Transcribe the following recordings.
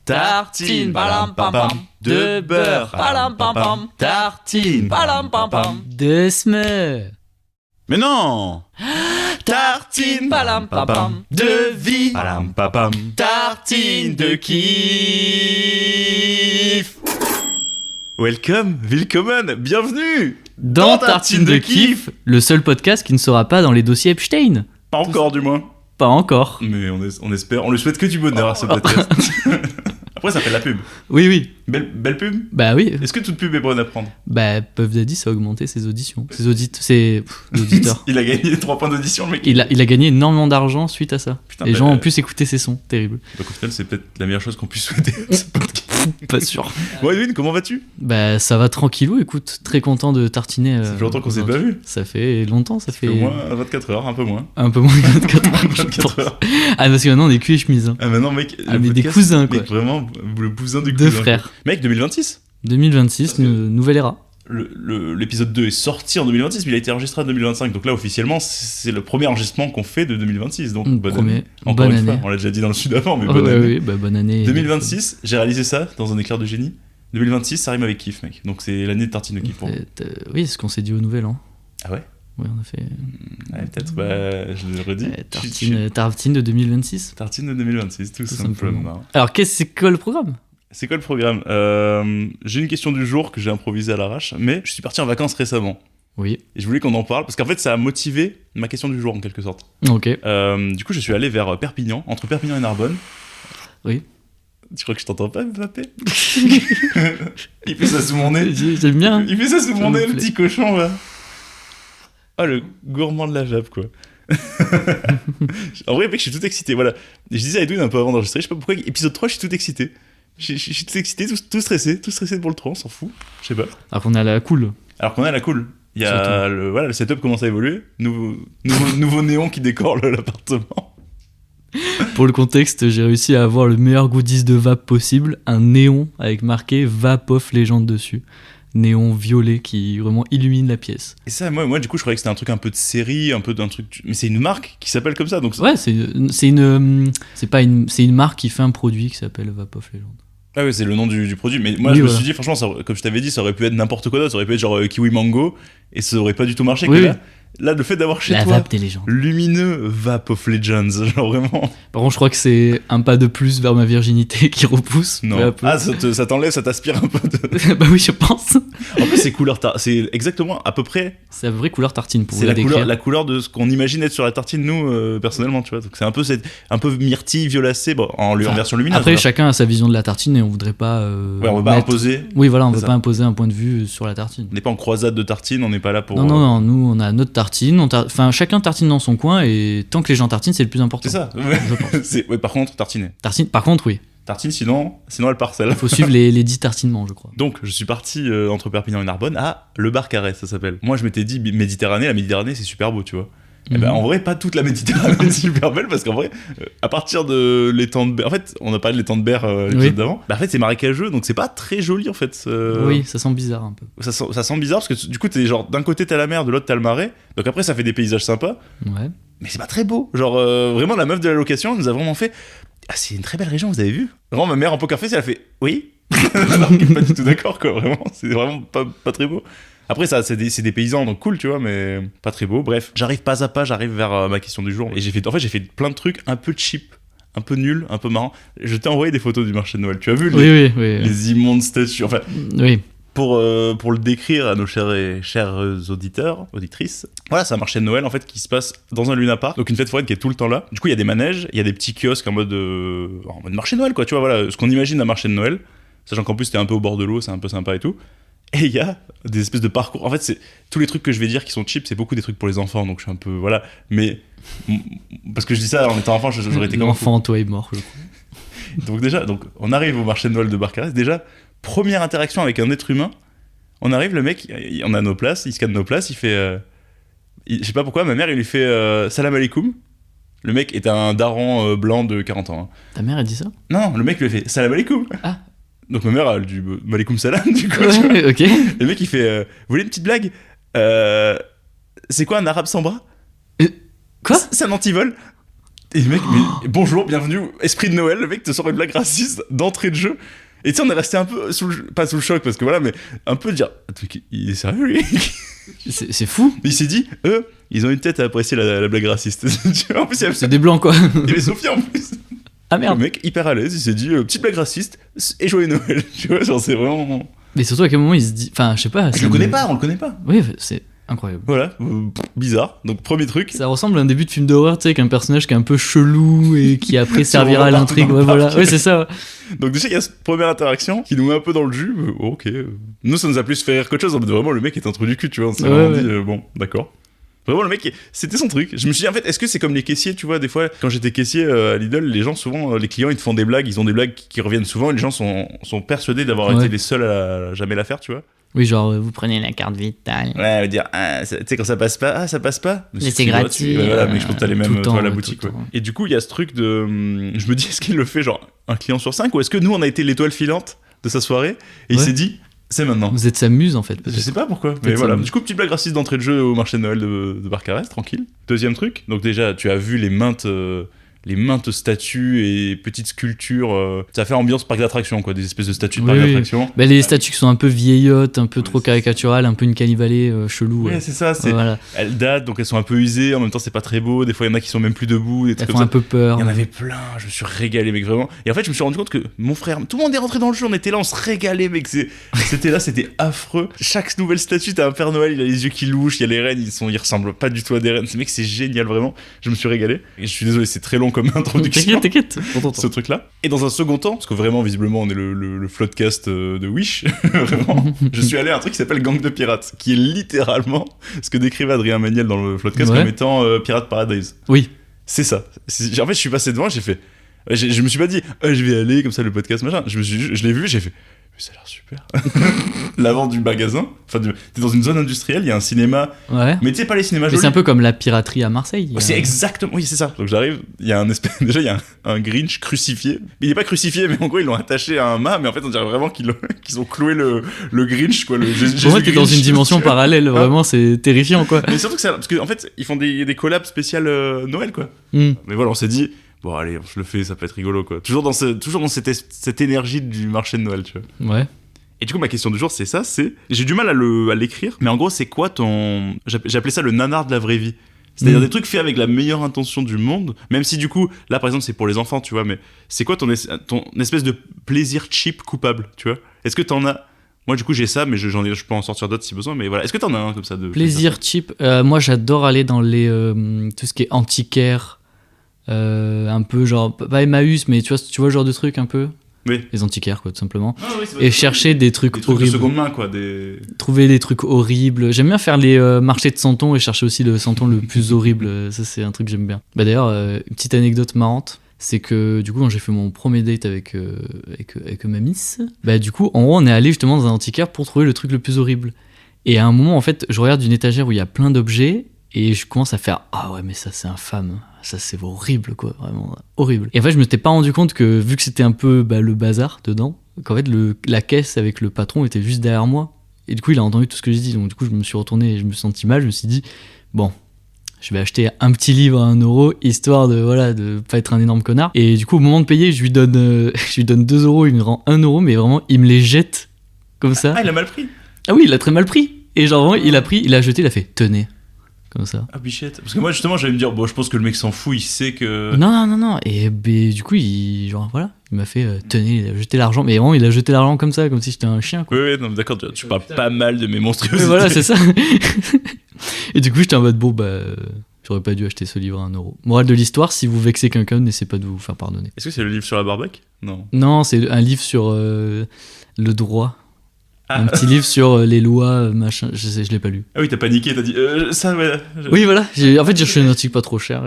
Tartine, palam pam pam, de beurre, palam pam pam, tartine, palam pam pam, de smeur. Mais non. Tartine, palam pam pam, de vie, palam pam pam, tartine de kiff. Welcome, willkommen, bienvenue Dans Tartine de kiff, le seul podcast qui ne sera pas dans les dossiers Epstein. Pas encore du moins. Pas encore. Mais on espère, on lui souhaite que du bonheur à ce podcast. Après ça fait de la pub. Oui. Belle pub. Bah oui. Est-ce que toute pub est bonne à prendre? Bah Puff Daddy, ça a augmenté ses auditions. Ses auditeurs. Il a gagné 3 points d'audition, le mec. Il a gagné énormément d'argent suite à ça. Putain, Les gens ont pu écouter ses sons. Terrible. Donc au final, c'est peut-être la meilleure chose qu'on puisse souhaiter à ce podcast. Pas sûr. Bon, Edwin, comment vas-tu? Bah ça va tranquillou, écoute. Très content de tartiner. Ça fait longtemps qu'on s'est pas vu. Ça fait longtemps, ça fait. Au moins 24 heures, un peu moins. Un peu moins de 24 heures. 24 heures. Ah, parce que maintenant on est cul et chemise. Hein. Ah, maintenant, mec. Ah, mais des cousins, quoi. Mec, vraiment, le cousin du Deux cousin. frères. Mec, 2026. 2026, nouvelle era. L'épisode 2 est sorti en 2026, mais il a été enregistré en 2025. Donc là, officiellement, c'est le premier enregistrement qu'on fait de 2026. Donc, bonne année. Encore une fois, on l'a déjà dit dans le sud avant, mais bonne année. Oui, bah, bonne année. 2026, j'ai réalisé ça dans un éclair de génie. 2026, ça rime avec kiff, mec. Donc c'est l'année de tartine de kiff pour moi. Oui, c'est ce qu'on s'est dit au nouvel an. Ah ouais? Oui, on a fait. Ouais, peut-être, je le redis. Tartine de 2026. Tartine de 2026, tout simplement. Alors, c'est quoi le programme? C'est quoi le programme? J'ai une question du jour que j'ai improvisée à l'arrache, mais je suis parti en vacances récemment. Oui. Et je voulais qu'on en parle, parce qu'en fait, ça a motivé ma question du jour, en quelque sorte. Ok. Du coup, je suis allé vers Perpignan, entre Perpignan et Narbonne. Oui. Tu crois que je t'entends pas, Mbappé? Il fait ça sous mon nez. J'aime bien. Il fait ça sous mon nez, le petit cochon, là. Ah, le gourmand de la vape, quoi. En vrai, mec, je suis tout excité, voilà. Je disais à Edwin un peu avant d'enregistrer, je sais pas pourquoi, épisode 3, je suis tout excité. Je suis tout excité, tout stressé pour le 3, on s'en fout, je sais pas. Alors qu'on est à la cool. Alors qu'on est à la cool. Il y a le setup commence à évoluer, nouveau néon qui décore l'appartement. Pour le contexte, j'ai réussi à avoir le meilleur goodies de vape possible, un néon avec marqué Vape Off Legend dessus. Néon violet qui vraiment illumine la pièce. Et ça, moi du coup, je croyais que c'était un truc un peu de série, un peu d'un truc. Mais c'est une marque qui s'appelle comme ça, donc. Ouais, c'est une marque qui fait un produit qui s'appelle Vape Off Legend. Ah oui, c'est le nom du produit. Mais moi, oui, je me suis dit, franchement, comme je t'avais dit, ça aurait pu être n'importe quoi d'autre. Ça aurait pu être genre kiwi mango, et ça aurait pas du tout marché. Oui, Là, le fait d'avoir chez la toi vape des légendes. Lumineux Vape of Legends, genre vraiment. Par contre, je crois que c'est un pas de plus vers ma virginité qui repousse. Non. Ah, ça t'enlève, ça t'aspire un peu de. Bah oui, je pense. En plus, c'est exactement à peu près. C'est la vraie couleur tartine pour vous la décrire. la couleur de ce qu'on imagine être sur la tartine, nous, personnellement, tu vois. Donc c'est un peu myrtille, violacée, bon, en version lumineuse. Après, chacun a sa vision de la tartine et on voudrait pas. Ouais, on veut pas imposer. Oui, voilà, on veut pas imposer un point de vue sur la tartine. On n'est pas en croisade de tartine, on n'est pas là pour. Non, nous, on a notre tartine. Enfin, chacun tartine dans son coin et tant que les gens tartinent, c'est le plus important. C'est ça. Ouais, par contre, tartiner. Par contre, oui. Tartine, sinon elle parcelle. Il faut suivre les 10 tartinements, je crois. Donc, je suis parti entre Perpignan et Narbonne à Le Barcarès, ça s'appelle. Moi, je m'étais dit, la Méditerranée, c'est super beau, tu vois. Et ben, en vrai, pas toute la Méditerranée est super belle, parce qu'en vrai, à partir de l'étang de Berre, en fait, on a parlé de l'étang de Berre l'épisode d'avant, bah, en fait, c'est marécageux, donc c'est pas très joli, en fait. Oui, ça sent bizarre un peu. Ça sent bizarre, parce que du coup, t'es genre, d'un côté, t'as la mer, de l'autre, t'as le marais, donc après, ça fait des paysages sympas. Ouais. Mais c'est pas très beau. Genre, vraiment, la meuf de la location nous a vraiment fait. Ah, c'est une très belle région, vous avez vu? Vraiment, ma mère en poker face, elle a fait oui. Alors qu'elle est pas du tout d'accord, quoi. Vraiment, c'est vraiment pas très beau. Après, ça, c'est des paysans, donc cool, tu vois, mais pas très beau. Bref, j'arrive pas à pas, j'arrive vers ma question du jour. Et j'ai fait plein de trucs un peu cheap, un peu nul, un peu marrant. Je t'ai envoyé des photos du marché de Noël. Tu as vu les immondes statues. Enfin, oui. Pour le décrire à nos chers auditeurs, auditrices, voilà, c'est un marché de Noël en fait qui se passe dans un Luna Park, donc une fête foraine qui est tout le temps là. Du coup, il y a des manèges, il y a des petits kiosques en mode marché de Noël, quoi, tu vois, voilà, ce qu'on imagine d'un marché de Noël, sachant qu'en plus t'es un peu au bord de l'eau, c'est un peu sympa et tout. Et il y a des espèces de parcours. En fait, c'est tous les trucs que je vais dire qui sont cheap, c'est beaucoup des trucs pour les enfants, donc je suis un peu voilà, mais parce que je dis ça en étant enfant, j'aurais été comme l'enfant, toi est mort, je crois. Donc on arrive au marché de Noël de Barcarès, déjà. Première interaction avec un être humain, on arrive, le mec, on a nos places, il scanne nos places, il fait... je sais pas pourquoi, ma mère, il lui fait salam alaikum. Le mec est un daron blanc de 40 ans. Hein. Ta mère, elle dit ça? Non, le mec lui a fait salam alaikum. Ah. Donc ma mère, elle dit malaikum salam, du coup. Ouais, ok. Le mec, il fait vous voulez une petite blague? C'est quoi un arabe sans bras? Quoi? C'est un antivol. Et le mec, mais bonjour, bienvenue, esprit de Noël, le mec te sort une blague raciste d'entrée de jeu. Et tu sais, on est resté un peu pas sous le choc, parce que voilà, mais un peu de dire, il est sérieux, lui? C'est fou. Il s'est dit, ils ont une tête à apprécier la blague raciste. Tu vois, en plus, C'est des blancs, quoi. il y avait Sophie en plus. Ah merde. Le mec, hyper à l'aise, il s'est dit, petite blague raciste et joyeux Noël. Tu vois, genre, c'est vraiment. Mais surtout à quel moment il se dit. Enfin, je sais pas. On le connaît pas, on le connaît pas. Oui, c'est incroyable. Voilà, bizarre. Donc, premier truc. Ça ressemble à un début de film d'horreur, tu sais, qu'un personnage qui est un peu chelou et qui après servira à repart l'intrigue. dans le Ouais, voilà. parc. Ouais, c'est ça. Donc, déjà, il y a cette première interaction qui nous met un peu dans le jus. Ok. Nous, ça nous a plus fait rire qu'autre chose. En mode, vraiment, le mec est un trou du cul, tu vois. On s'est vraiment dit, bon, d'accord. Vraiment, le mec, c'était son truc. Je me suis dit, en fait, est-ce que c'est comme les caissiers, tu vois, des fois, quand j'étais caissier à Lidl, les gens, souvent, les clients, ils te font des blagues, ils ont des blagues qui reviennent souvent, et les gens sont persuadés d'avoir été les seuls à jamais la faire, tu vois. Oui, genre, vous prenez la carte vitale. Ouais, veut dire, tu sais, quand ça passe pas, ça passe pas. Mais c'est gratuit. Voilà, mais je pense que t'as les mêmes, toi, à la boutique, quoi. Et du coup, il y a ce truc de. Je me dis, est-ce qu'il le fait, genre, un client sur 5, ou est-ce que nous, on a été l'étoile filante de sa soirée, et il s'est dit, c'est maintenant. Vous êtes sa muse, en fait. Je sais pas pourquoi, mais voilà. Du coup, petite blague raciste d'entrée de jeu au marché de Noël de Barcarès, tranquille. Deuxième truc, donc déjà, tu as vu les maintes statues et petites sculptures. Ça fait ambiance parc d'attractions, quoi, des espèces de statues de parc d'attractions. Bah, les statues qui sont un peu vieillottes, un peu trop caricaturales, un peu une Cannibale chelou. Ouais, c'est ça. Voilà. Elles datent, donc elles sont un peu usées. En même temps, c'est pas très beau. Des fois, il y en a qui sont même plus debout. Des trucs Elles font un peu peur. Il y en avait plein. Je me suis régalé, mec, vraiment. Et en fait, je me suis rendu compte que mon frère, tout le monde est rentré dans le jeu. On était là, on se régalait, mec. C'était là, c'était affreux. Chaque nouvelle statue, t'as un Père Noël, il a les yeux qui louchent. Il y a les rennes, ils ressemblent pas du tout à des rennes. Mec, c'est génial, vraiment. Je me suis régalé. Et je suis désolé, c'est très long comme introduction. T'inquiète. Ce truc-là. Et dans un second temps, parce que vraiment, visiblement, on est le floodcast de Wish, vraiment, je suis allé à un truc qui s'appelle Gang de Pirates, qui est littéralement ce que décrivait Adrien Méniel dans le floodcast comme étant Pirate Paradise. Oui. C'est ça. En fait, je suis passé devant, j'ai fait. Je me suis pas dit, je vais aller comme ça, le podcast, machin. Je l'ai vu, j'ai fait. Ça a l'air super. L'avant du magasin, enfin, t'es dans une zone industrielle, il y a un cinéma. Ouais. Mais tu sais, pas les cinémas jolis. Mais c'est un peu comme la piraterie à Marseille. C'est exactement, oui, c'est ça. Donc j'arrive, il y a déjà, il y a un Grinch crucifié. Il est pas crucifié, mais en gros, ils l'ont attaché à un mât, mais en fait, on dirait vraiment qu'ils ont cloué le Grinch, quoi. Pour moi, t'es dans une dimension parallèle, vraiment, c'est terrifiant, quoi. Mais surtout que parce qu'en fait, ils font des collabs spéciales Noël, quoi. Mais voilà, on s'est dit. Bon, allez, je le fais, ça peut être rigolo, quoi. Toujours dans cette énergie du marché de Noël, tu vois. Ouais. Et du coup, ma question du jour, c'est ça, j'ai du mal à l'écrire, mais en gros, c'est quoi j'ai appelé ça le nanar de la vraie vie. C'est-à-dire des trucs faits avec la meilleure intention du monde, même si du coup, là, par exemple, c'est pour les enfants, tu vois, mais c'est quoi ton espèce de plaisir cheap coupable, tu vois? Est-ce que t'en as... Moi, du coup, j'ai ça, mais je peux en sortir d'autres si besoin, mais voilà. Est-ce que t'en as un comme ça de... Plaisir cheap, moi, j'adore aller dans tout ce qui est antiquaire. Un peu genre pas Emmaüs, mais tu vois le genre de truc un peu, les antiquaires, quoi, tout simplement. Et chercher des trucs horribles, de seconde main, quoi, trouver des trucs horribles. J'aime bien faire les marchés de Santon et chercher aussi le Santon le plus horrible. Ça, c'est un truc que j'aime bien. Bah d'ailleurs, une petite anecdote marrante, c'est que du coup, quand j'ai fait mon premier date avec ma miss, bah du coup, en gros, on est allé justement dans un antiquaire pour trouver le truc le plus horrible. Et à un moment, en fait, je regarde une étagère où il y a plein d'objets et je commence à faire ah ouais, mais ça c'est infâme. Ça c'est horrible, quoi, vraiment horrible. Et en fait, je me t'ai pas rendu compte que vu que c'était un peu le bazar dedans, qu'en fait la caisse avec le patron était juste derrière moi. Et du coup, il a entendu tout ce que j'ai dit. Donc du coup, je me suis retourné et je me suis senti mal. Je me suis dit bon, je vais acheter un petit livre à 1€, histoire de pas être un énorme connard. Et du coup, au moment de payer, je lui donne 2€, il me rend 1€, mais vraiment, il me les jette comme ça. Ah, il a mal pris. Ah oui, il a très mal pris. Et genre vraiment, il a jeté, il a fait tenez. Comme ça. Ah bichette. Parce que moi justement j'allais me dire bon je pense que le mec s'en fout, il sait que... Non. Et du coup il m'a fait tenez, il a jeté l'argent. Mais vraiment il a jeté l'argent comme ça, comme si j'étais un chien, quoi. Oui, non, d'accord, tu parles pas mal de mes monstruosités. Oui, voilà, c'est ça. Et du coup j'étais en mode bon j'aurais pas dû acheter ce livre à 1€. Morale de l'histoire, si vous vexez quelqu'un, n'essayez pas de vous faire pardonner. Est-ce que c'est le livre sur la barbec? Non, c'est un livre sur le droit. Ah. Un petit livre sur les lois, machin, je l'ai pas lu. Ah oui, t'as paniqué, t'as dit ça, ouais. Oui, voilà, j'ai acheté un article pas trop cher.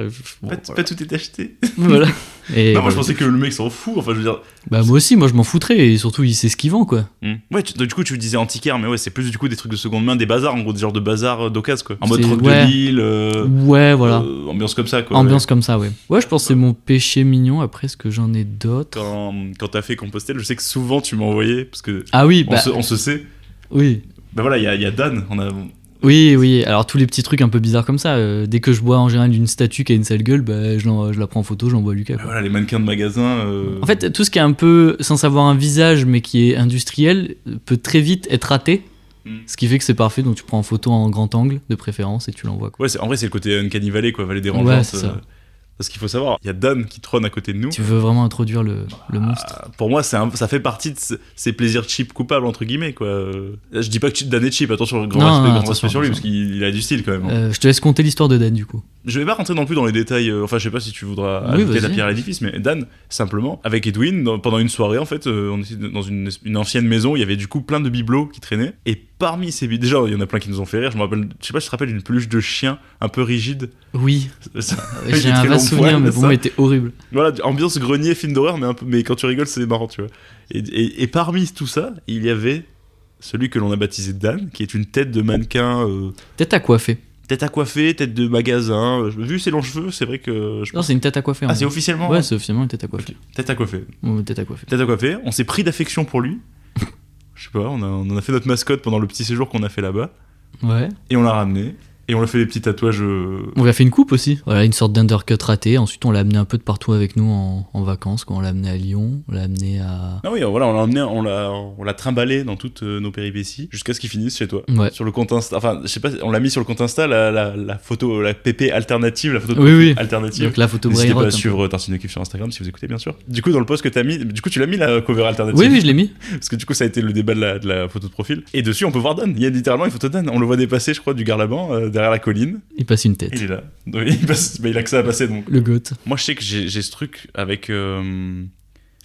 Pas tout est acheté. Voilà. Et non, moi je pensais que le mec s'en fout, enfin je veux dire. Bah, moi aussi, moi je m'en foutrais, et surtout il sait ce qu'il vend, quoi. Ouais, du coup tu disais antiquaire, mais ouais, c'est plus du coup des trucs de seconde main, des bazars, en gros, des genres de bazars d'occasion, quoi. En mode troc de Lille. Ouais, voilà. Ambiance comme ça, quoi. Ambiance comme ça, ouais. Ouais, je pense que c'est mon péché mignon, après, est-ce que j'en ai d'autres? Quand t'as fait Compostelle, je sais que souvent tu m'as envoyé, parce que. Ah oui, on se sait. Oui. Bah voilà, il y a Dan, Oui, alors tous les petits trucs un peu bizarres comme ça, dès que je vois en général une statue qui a une sale gueule, bah, je la prends en photo, je l'envoie à Lucas. Quoi. Voilà, les mannequins de magasin. En fait, tout ce qui est un peu sans savoir un visage mais qui est industriel peut très vite être raté. Ce qui fait que c'est parfait, donc tu prends en photo en grand angle de préférence et tu l'envoies. Quoi. Ouais, en vrai, c'est le côté Uncanny Valley, quoi, Vallée dérangeante. Ouais, c'est ça. Parce qu'il faut savoir, il y a Dan qui trône à côté de nous. Tu veux vraiment introduire le monstre. Pour moi, ça fait partie de ces plaisirs cheap coupables, entre guillemets, quoi. Je dis pas que Dan est cheap, attention, grand respect sur lui, parce qu'il a du style quand même. Je te laisse compter l'histoire de Dan, du coup. Je vais pas rentrer non plus dans les détails, enfin, je sais pas si tu voudras ajouter la pierre à l'édifice, mais Dan, simplement, avec Edwin, pendant une soirée, en fait, on était dans une ancienne maison, il y avait du coup plein de bibelots qui traînaient, et parmi ces bibelots, déjà, il y en a plein qui nous ont fait rire, je sais pas si tu te rappelles d'une peluche de chien un peu rigide. Oui, j'ai un vaste souvenir, mais pour moi, il était horrible. Voilà, ambiance grenier, film d'horreur, mais quand tu rigoles, c'est marrant, tu vois. Et parmi tout ça, il y avait celui que l'on a baptisé Dan, qui est une tête de mannequin. Tête à coiffer. Tête à coiffer, tête de magasin. Vu ses longs cheveux, c'est vrai que. Non, c'est une tête à coiffer. Ah, c'est officiellement. Ouais, c'est officiellement une tête à coiffer. Okay. Tête à coiffer. Ouais, tête à coiffer. Tête à coiffer. On s'est pris d'affection pour lui. Je sais pas, on en a fait notre mascotte pendant le petit séjour qu'on a fait là-bas. Ouais. Et on l'a ramené. Et on lui a fait des petits tatouages. On lui a fait une coupe aussi. Voilà, une sorte d'undercut raté. Ensuite, on l'a amené un peu de partout avec nous en vacances. Quand on l'a amené à Lyon, on l'a amené à. Ah oui, voilà, on l'a trimballé dans toutes nos péripéties jusqu'à ce qu'il finisse chez toi. Ouais. Sur le compte Insta. Enfin, je sais pas, on l'a mis sur le compte Insta, la photo, la PP alternative, la photo de oui. alternative. Donc la photo N'hésitez Braille pas à suivre Tartine Kiff sur Instagram si vous écoutez, bien sûr. Du coup, dans le post que t'as mis, tu l'as mis la cover alternative. Oui, je l'ai mis. Parce que du coup, ça a été le débat de la photo de profil. Et dessus, on peut voir Dan. Il y a littéralement une photo de Dan. On le voit dépasser, je crois, du Garlaban derrière la colline. Il passe une tête. Il est là. Donc, il a que ça à passer. Donc. Le goth. Moi, je sais que j'ai ce truc avec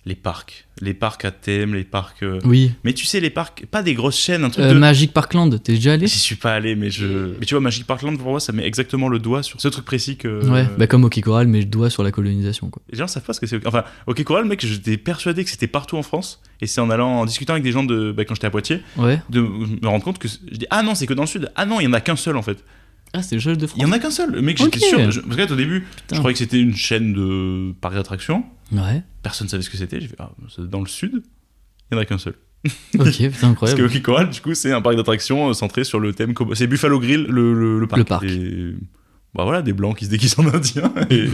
les parcs. Les parcs à thème, les parcs. Oui. Mais tu sais, les parcs, pas des grosses chaînes, un truc Magic Parkland, t'es déjà allé? J'y suis pas allé, mais tu vois, Magic Parkland, pour moi, ça met exactement le doigt sur ce truc précis que. Ouais, bah comme Hockey Coral, mais le doigt sur la colonisation, quoi. Les gens savent pas ce que c'est. Enfin, Hockey Coral, mec, j'étais persuadé que c'était partout en France. Et c'est en discutant avec des gens quand j'étais à Poitiers, de me rendre compte que. Je dis, ah non, c'est que dans le sud. Ah non, il y en a qu'un seul, en fait. Ah, c'est le seul de France. Il y en a qu'un seul. Mec, j'étais sûr. Parce qu'au début, je croyais que c'était une chaîne de parcs d'attractions. Ouais. Personne savait ce que c'était. J'ai fait, c'est dans le sud, il y en a qu'un seul. Ok, putain, incroyable. Parce que Hockey Coral, du coup, c'est un parc d'attractions centré sur le thème. C'est Buffalo Grill, le parc. Le parc. Et bah voilà, des blancs qui se déguisent en indiens et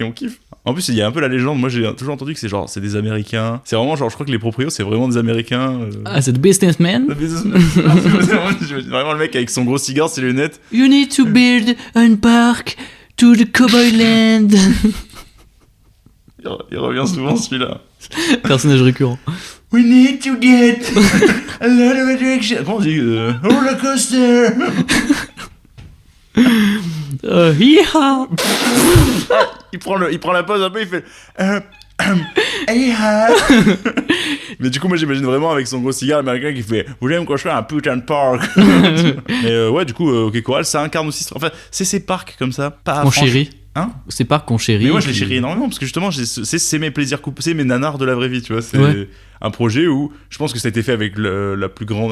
on kiffe. En plus, il y a un peu la légende. Moi, j'ai toujours entendu que c'est des Américains. C'est vraiment genre, je crois que les proprios, c'est vraiment des Américains. Ah, c'est le businessman. Vraiment le mec avec son gros cigare, ses lunettes. You need to build a park to the Cowboy Land. Il revient souvent celui-là. Personnage récurrent. We need to get a lot of attraction. Comment on dit roller coaster. Yeehaw. Il prend la pause un peu, il fait mais du coup, moi j'imagine vraiment avec son gros cigare américain qui fait vous voulez me construire un putain de parc. Et ouais, du coup, Hockey Coral, ça incarne aussi. Enfin, c'est ces parcs comme ça. Pas on chérit. Hein, c'est pas qu'on chérit. Mais moi je les chéris énormément parce que justement c'est mes plaisirs coupés, c'est mes nanars de la vraie vie, tu vois. C'est un projet où je pense que ça a été fait avec la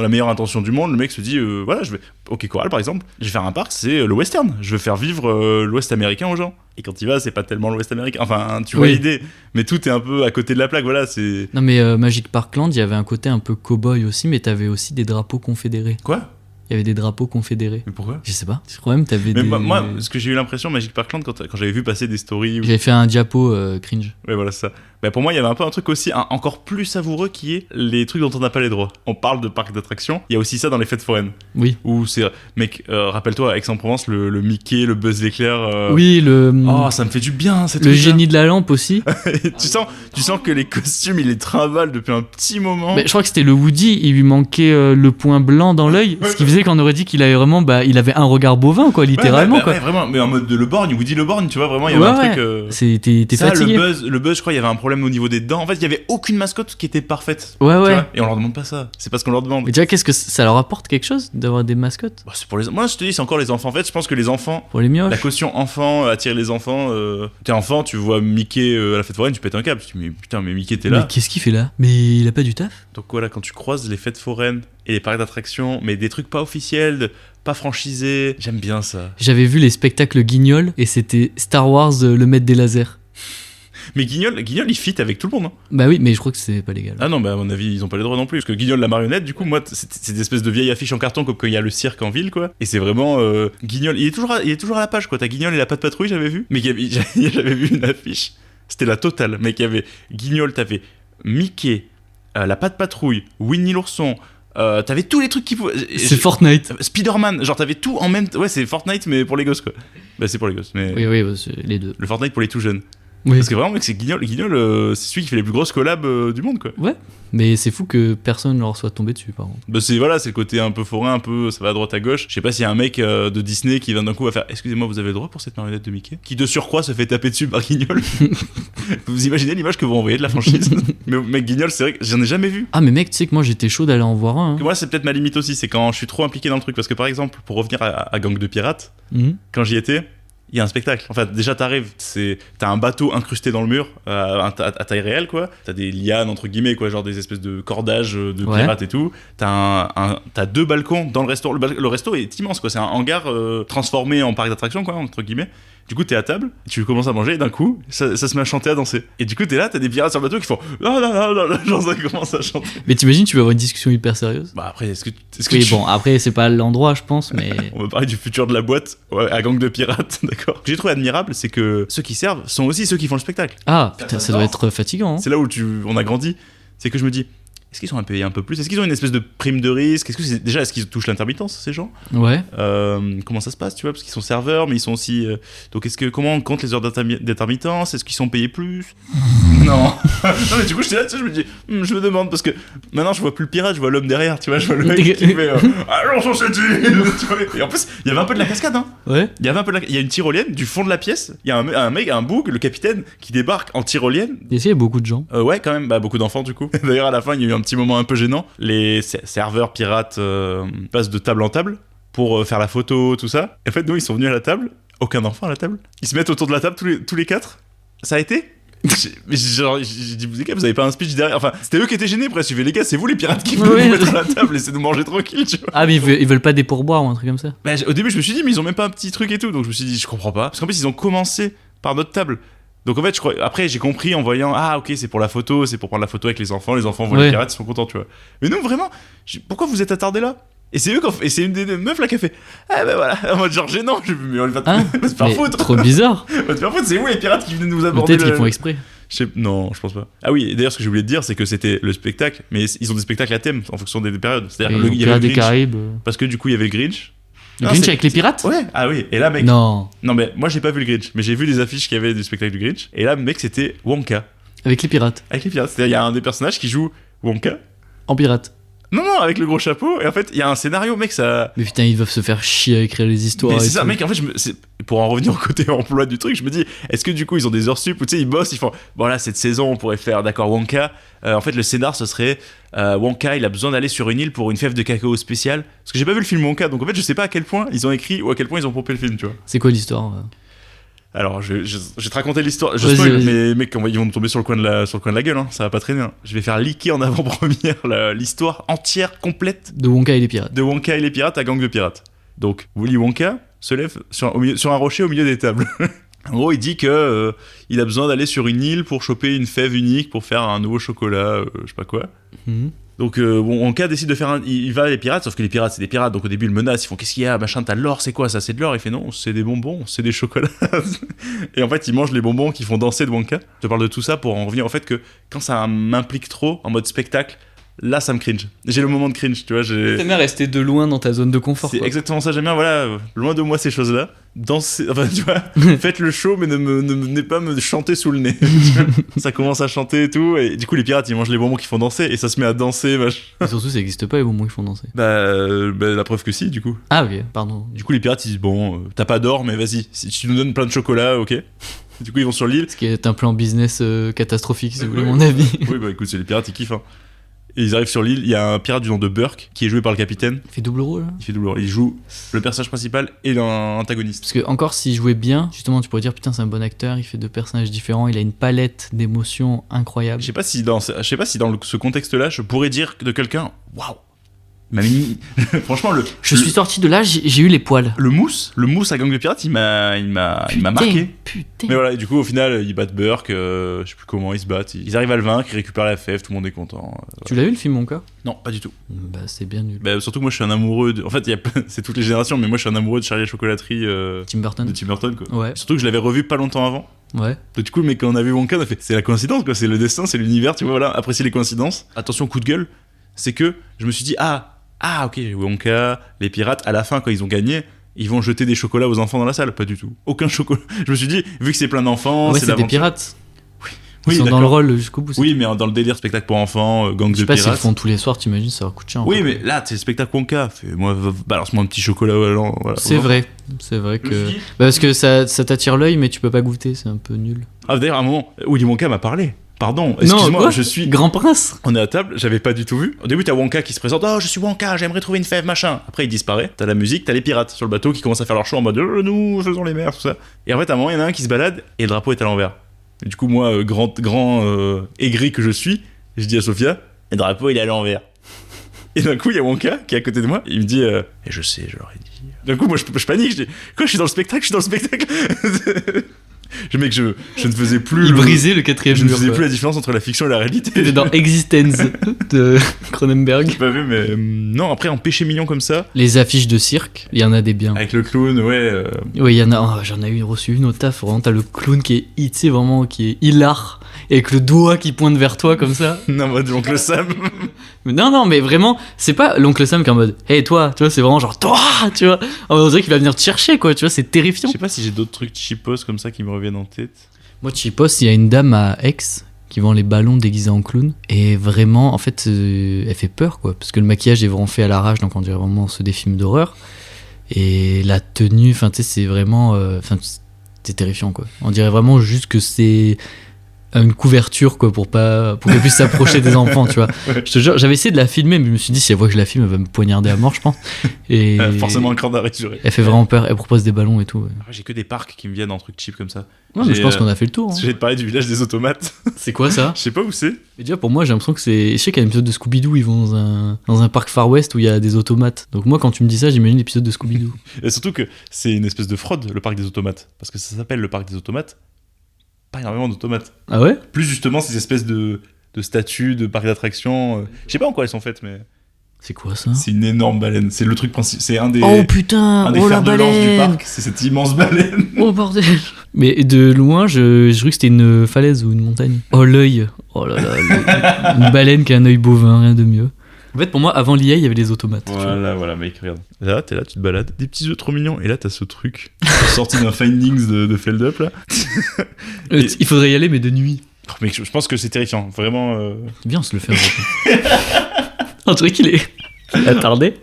meilleure intention du monde. Le mec se dit voilà, je vais Hockey Coral par exemple, je vais faire un parc, c'est le western, je veux faire vivre l'ouest américain aux gens. Et quand il va, c'est pas tellement l'ouest américain, enfin tu vois l'idée, mais tout est un peu à côté de la plaque, voilà, c'est. Non mais Magic Parkland, il y avait un côté un peu cow-boy aussi, mais t'avais aussi des drapeaux confédérés. Quoi? Il y avait des drapeaux confédérés. Mais pourquoi? Je sais pas. Je crois même que t'avais des... moi, ce que j'ai eu l'impression, Magic Parkland, quand j'avais vu passer des stories... J'avais fait un diapo cringe. Ouais, voilà, ça. Bah, pour moi, il y avait un peu un truc aussi encore plus savoureux qui est les trucs dont on n'a pas les droits. On parle de parcs d'attractions, il y a aussi ça dans les fêtes foraines. Oui. Où c'est... Mec, rappelle-toi, à Aix-en-Provence, le Mickey, le Buzz l'éclair... Oui, Oh, ça me fait du bien, cette le génie de la lampe aussi. tu sens que les costumes, il les trimballe depuis un petit moment. Mais je crois que c'était le Woody, il lui manquait le point blanc dans l'œil, ce qui faisait qu'on aurait dit qu'il avait vraiment... il avait un regard bovin, quoi, littéralement. Ouais, vraiment, mais en mode de le borgne, Woody le borgne, tu vois, vraiment, il y avait un truc... T'es fatigué. Le Buzz, je crois, il y avait un problème au niveau des dents. En fait, il y avait aucune mascotte qui était parfaite. Ouais. Et on leur demande pas ça. C'est parce qu'on leur demande. Mais déjà, qu'est-ce que ça leur apporte quelque chose d'avoir des mascottes? C'est pour les. Moi, je te dis, c'est encore les enfants. En fait, je pense que les enfants. Pour les mioches. La caution enfant attire les enfants. T'es enfant, tu vois Mickey à la fête foraine, tu pètes un câble. Tu te dis, mais putain, mais Mickey, t'es là. Mais qu'est-ce qu'il fait là? Mais il a pas du taf? Donc voilà, quand tu croises les fêtes foraines et les parcs d'attractions, mais des trucs pas officiels, pas franchisés, j'aime bien ça. J'avais vu les spectacles Guignol et c'était Star Wars, le maître des lasers. Mais Guignol, il fit avec tout le monde. Hein. Bah oui, mais je crois que c'est pas légal. Ah non, bah à mon avis, ils ont pas les droits non plus. Parce que Guignol, la marionnette, du coup, moi, c'est des espèces de vieilles affiches en carton comme quand il y a le cirque en ville, quoi. Et c'est vraiment Guignol. Il est toujours à la page, quoi. T'as Guignol et la patte patrouille, j'avais vu. Mais j'avais vu une affiche. C'était la totale. Mec, il y avait Guignol, t'avais Mickey, la patte patrouille, Winnie l'ourson. T'avais tous les trucs qui pouvaient. C'est Fortnite. Spider-Man, genre t'avais tout en même. Ouais, c'est Fortnite, mais pour les gosses, quoi. Bah, c'est pour les gosses, mais. Oui, bah, c'est les deux. Le Fortnite pour les tout jeunes. Oui. Parce que vraiment, mec, c'est Guignol. Guignol, c'est celui qui fait les plus grosses collabs du monde, quoi. Ouais, mais c'est fou que personne leur soit tombé dessus, par contre. Bah, c'est le côté un peu forain, un peu. Ça va à droite à gauche. Je sais pas s'il y a un mec de Disney qui vient d'un coup va faire excusez-moi, vous avez le droit pour cette marionnette de Mickey qui de surcroît se fait taper dessus par Guignol. Vous imaginez l'image que vous envoyez de la franchise. Mais mec, Guignol, c'est vrai que j'en ai jamais vu. Ah, mais mec, tu sais que moi j'étais chaud d'aller en voir un. Hein. Moi, c'est peut-être ma limite aussi, c'est quand je suis trop impliqué dans le truc. Parce que par exemple, pour revenir à Gang de Pirates, quand j'y étais, il y a un spectacle. En fait, déjà, t'arrives, t'as un bateau incrusté dans le mur, à taille réelle, quoi. T'as des lianes, entre guillemets, quoi, genre des espèces de cordages de pirates et tout. T'as 2 balcons dans le resto. Le resto est immense, quoi. C'est un hangar transformé en parc d'attractions, quoi, entre guillemets. Du coup, t'es à table, tu commences à manger, et d'un coup, ça se met à chanter, à danser. Et du coup, t'es là, t'as des pirates sur le bateau qui font ah là là, genre ça commence à chanter. Mais t'imagines, tu vas avoir une discussion hyper sérieuse. Bah après, est-ce que oui, bon, après, c'est pas l'endroit, je pense, mais. On va parler du futur de la boîte à Gang de Pirates, d'accord. Ce que j'ai trouvé admirable, c'est que ceux qui servent sont aussi ceux qui font le spectacle. Ah, putain, ça doit être fatigant. Hein. C'est là où on a grandi. C'est que je me dis, est-ce qu'ils sont payés un peu plus ? Est-ce qu'ils ont une espèce de prime de risque ? Est-ce qu'ils touchent l'intermittence, ces gens ? Ouais. Comment ça se passe, tu vois ? Parce qu'ils sont serveurs, mais ils sont aussi. Donc, comment on compte les heures d'intermittence ? Est-ce qu'ils sont payés plus ? Non. Non, mais du coup, j'étais là, tu sais, je me dis, je me demande, parce que maintenant, je vois plus le pirate, je vois l'homme derrière, tu vois, je vois le mec qui fait allons, on s'est dit. Et en plus, il y avait un peu de la cascade, hein. Ouais. Il y a une tyrolienne du fond de la pièce, il y a un mec, un boug, le capitaine, qui débarque en tyrolienne. Et il y a beaucoup de gens. Ouais, quand même, beaucoup d'enfants, du coup. D'ailleurs, à la fin, il y a eu un petit moment un peu gênant. Les serveurs pirates passent de table en table pour faire la photo, tout ça. Et en fait, nous, ils sont venus à la table, aucun enfant à la table. Ils se mettent autour de la table tous les 4. Ça a été j'ai dit, les gars, vous avez pas un speech derrière. Enfin, c'était eux qui étaient gênés, presque. Les gars, c'est vous les pirates qui veulent nous mettre à la table, laissez-nous manger tranquille, tu vois. Ah, mais ils veulent pas des pourboires ou un truc comme ça. Bah, au début, je me suis dit, mais ils ont même pas un petit truc et tout. Donc, je me suis dit, je comprends pas. Parce qu'en plus, ils ont commencé par notre table. Donc, en fait, après, j'ai compris en voyant, ah, ok, c'est pour la photo, c'est pour prendre la photo avec les enfants voient les pirates, ils sont contents, tu vois. Mais nous, vraiment, pourquoi vous êtes attardés là ? Et c'est c'est une des meufs là qui a fait ah ben voilà, en mode genre gênant, mais on va te faire foutre. Trop bizarre. On va te faire foutre, c'est vous les pirates qui venaient nous aborder. Peut-être qu'ils font exprès. Non, je pense pas. Ah oui, et d'ailleurs, ce que je voulais te dire, c'est que c'était le spectacle, mais ils ont des spectacles à thème en fonction des périodes. C'est-à-dire qu'il y avait le Grinch, Caraïbes. parce que du coup, il y avait le Grinch. Le Grinch avec les pirates ? Ouais, ah oui, et là, mec. Non, mais moi, j'ai pas vu le Grinch, mais j'ai vu des affiches qu'il y avait du spectacle du Grinch, et là, mec, c'était Wonka. avec les pirates. Avec les pirates. C'est-à-dire, il y a un des personnages qui joue Wonka. En pirate. Non, avec le gros chapeau, et en fait, il y a un scénario, mec, ça. Mais putain, ils doivent se faire chier à écrire les histoires. Mais c'est ça, tout. mec, en fait, pour en revenir au côté emploi du truc, je me dis, est-ce que du coup, ils ont des heures sup ou tu sais, ils bossent, ils font, bon là, cette saison, on pourrait faire, d'accord, Wonka. En fait, le scénar, ce serait, Wonka, il a besoin d'aller sur une île pour une fève de cacao spéciale. Parce que j'ai pas vu le film Wonka, donc en fait, je sais pas à quel point ils ont écrit ou à quel point ils ont pompé le film, tu vois. C'est quoi l'histoire ? Alors, je vais te raconter l'histoire. Je spoil, mais mec, ils vont me tomber sur le coin de la gueule, hein. Ça va pas traîner. Hein. Je vais faire leaker en avant-première l'histoire entière, complète de Wonka et les pirates. De Wonka et les pirates à Gang de Pirates. Donc, Willy Wonka se lève sur un rocher au milieu des tables. En gros, il dit que il a besoin d'aller sur une île pour choper une fève unique pour faire un nouveau chocolat, je sais pas quoi. Donc Wonka décide de faire il va à les pirates, sauf que les pirates c'est des pirates, donc au début ils le menacent, ils font qu'est-ce qu'il y a, machin, t'as de l'or, c'est quoi ça, c'est de l'or, il fait non, c'est des bonbons, c'est des chocolats. Et en fait il mange les bonbons qui font danser de Wonka. Je te parle de tout ça pour en revenir au fait que quand ça m'implique trop en mode spectacle, là ça me cringe. J'ai le moment de cringe, tu vois. T'aimes bien rester de loin dans ta zone de confort. C'est exactement ça, j'aime bien, voilà, loin de moi ces choses-là. Dansez, enfin tu vois, faites le show mais ne venez pas me chanter sous le nez. Ça commence à chanter et tout, et du coup les pirates ils mangent les bonbons qui font danser et ça se met à danser, machin. Et surtout ça existe pas les bonbons qui font danser. Bah la preuve que si, du coup. Ah ok, pardon. Du coup les pirates ils disent bon, t'as pas d'or mais vas-y, si tu nous donnes plein de chocolat, ok. Du coup ils vont sur l'île. Ce qui est un plan business catastrophique si vous voulez mon avis. Oui bah écoute, c'est les pirates ils kiffent hein. Et ils arrivent sur l'île, il y a un pirate du nom de Burke qui est joué par le capitaine. Il fait double rôle hein. Il fait double rôle, il joue le personnage principal et l'antagoniste. Parce que encore s'il jouait bien, justement tu pourrais dire putain c'est un bon acteur, il fait deux personnages différents, il a une palette d'émotions incroyable. Je sais pas si dans ce contexte-là, je pourrais dire de quelqu'un waouh. Franchement, Je suis sorti de là, j'ai eu les poils. le mousse à Gang de Pirates, il m'a marqué. Putain. Mais voilà, et du coup, au final, ils battent Burke, je sais plus comment ils se battent. Ils arrivent à le vaincre, ils récupèrent la FF, tout le monde est content. Tu l'as vu le film, mon cas? Non, pas du tout. Bah, c'est bien nul. Bah, surtout que moi, je suis un amoureux de. En fait, c'est toutes les générations, mais moi, je suis un amoureux de Charlie et la chocolaterie Tim Burton. de Tim Burton, quoi. Ouais. Surtout que je l'avais revu pas longtemps avant. Ouais. Donc, du coup, mais quand on a vu Wonka, on a fait c'est la coïncidence, quoi. C'est le destin, c'est l'univers, tu vois, voilà. Apprécier les coïncidences. Attention, coup de gueule, c'est que je me suis dit, ok, Wonka, les pirates, à la fin, quand ils ont gagné, ils vont jeter des chocolats aux enfants dans la salle. Pas du tout. Aucun chocolat. Je me suis dit, vu que c'est plein d'enfants, Ouais, c'est c'est des l'aventure. pirates. Ils Oui, sont dans d'accord. le rôle jusqu'au bout. Oui, mais dans le délire spectacle pour enfants, gang Je de sais pas s'ils le pirates. font tous les soirs, t'imagines, ça va coûter cher. Oui, mais là, c'est le spectacle Wonka. Fais-moi, balance-moi un petit chocolat. Voilà, C'est vrai. C'est vrai que. Bah, parce que ça t'attire l'œil, mais tu peux pas goûter, c'est un peu nul. Ah, d'ailleurs, à un moment, Willy Wonka m'a parlé. Pardon, excuse-moi, quoi je suis. Grand Prince. On est à table, j'avais pas du tout vu. Au début, t'as Wonka qui se présente. Oh, je suis Wonka, j'aimerais trouver une fève, machin. Après, il disparaît. T'as la musique, t'as les pirates sur le bateau qui commencent à faire leur show en mode nous faisons les mers, tout ça. Et en fait, à un moment, il y en a un qui se balade et le drapeau est à l'envers. Et du coup, moi, grand aigri que je suis, je dis à Sophia, le drapeau il est à l'envers. Et d'un coup, il y a Wonka qui est à côté de moi. Et il me dit, et je sais, je leur ai dit. D'un coup, moi, je panique. Je dis, quoi, je suis dans le spectacle. Mec, je ne faisais plus. Il brisait le quatrième Je ne mur. faisais quoi. plus la différence entre la fiction et la réalité. C'était dans Existence de Cronenberg. J'ai pas vu, mais non, après en péché mignon comme ça, Les affiches de cirque, il y en a des biens. avec le clown, ouais. Oui, il y en a. J'en ai reçu une au taf. Vraiment, t'as le clown qui est, tu sais, vraiment, qui est hilar. Et avec le doigt qui pointe vers toi comme ça. Non, en mode l'oncle Sam. Mais non, mais vraiment, c'est pas l'oncle Sam qui est en mode hey, toi, tu vois, c'est vraiment genre toi, tu vois. On dirait qu'il va venir te chercher, quoi, tu vois, c'est Je terrifiant. sais pas si j'ai d'autres trucs cheapos comme ça qui me reviennent en tête. Moi, Chipos, il y a une dame à Aix qui vend les ballons déguisés en clown. Et vraiment, en fait, elle fait peur, quoi. Parce que le maquillage est vraiment fait à l'arrache, donc on dirait vraiment ceux des films d'horreur. Et la tenue, enfin, tu sais, c'est vraiment. Enfin, c'est terrifiant, quoi. On dirait vraiment juste que c'est une couverture, quoi, pour qu'elle puisse s'approcher des enfants, tu vois. Ouais. Je te jure, j'avais essayé de la filmer, mais je me suis dit, si elle voit que je la filme, elle va me poignarder à mort, je pense. Et Forcément un cran d'arrêt duré. elle fait vraiment peur, elle propose des ballons et tout. Ouais, Après, j'ai que des parcs qui me viennent en trucs cheap comme ça. ouais mais J'ai, je pense qu'on a fait le tour. Hein. J'ai parlé du village des automates. C'est quoi ça? Je sais pas où c'est. Mais déjà, pour moi, j'ai l'impression que c'est. Je sais qu'il y a un épisode de Scooby-Doo, ils vont dans un parc Far West où il y a des automates. Donc, moi, quand tu me dis ça, j'imagine l'épisode de Scooby-Doo. Et surtout que c'est une espèce de fraude, le parc des automates. Parce que ça s'appelle le parc des automates. Pas énormément d'automates. Ah ouais? Plus justement ces espèces de statues, de parcs d'attractions. Je sais pas en quoi elles sont faites, mais C'est quoi ça? c'est une énorme baleine. C'est le truc principal. C'est un des, Oh putain! un des Oh la fers de lance du baleine! parc. C'est cette immense baleine. Oh bordel! Mais de loin, je crois que c'était une falaise ou une montagne. Oh l'œil! Oh là là! Une baleine qui a un œil bovin, rien de mieux. En fait, pour moi, avant l'IA, il y avait les automates. tu vois. Voilà, mec, regarde. Là, t'es là, tu te balades. Des petits œufs trop mignons. Et là, t'as ce truc sorti d'un Findings de Feldup, là. Et- Il faudrait y aller, mais de nuit. Oh, mec, je pense que c'est terrifiant. Vraiment. Viens, on se le fait un truc qu'il est attardé.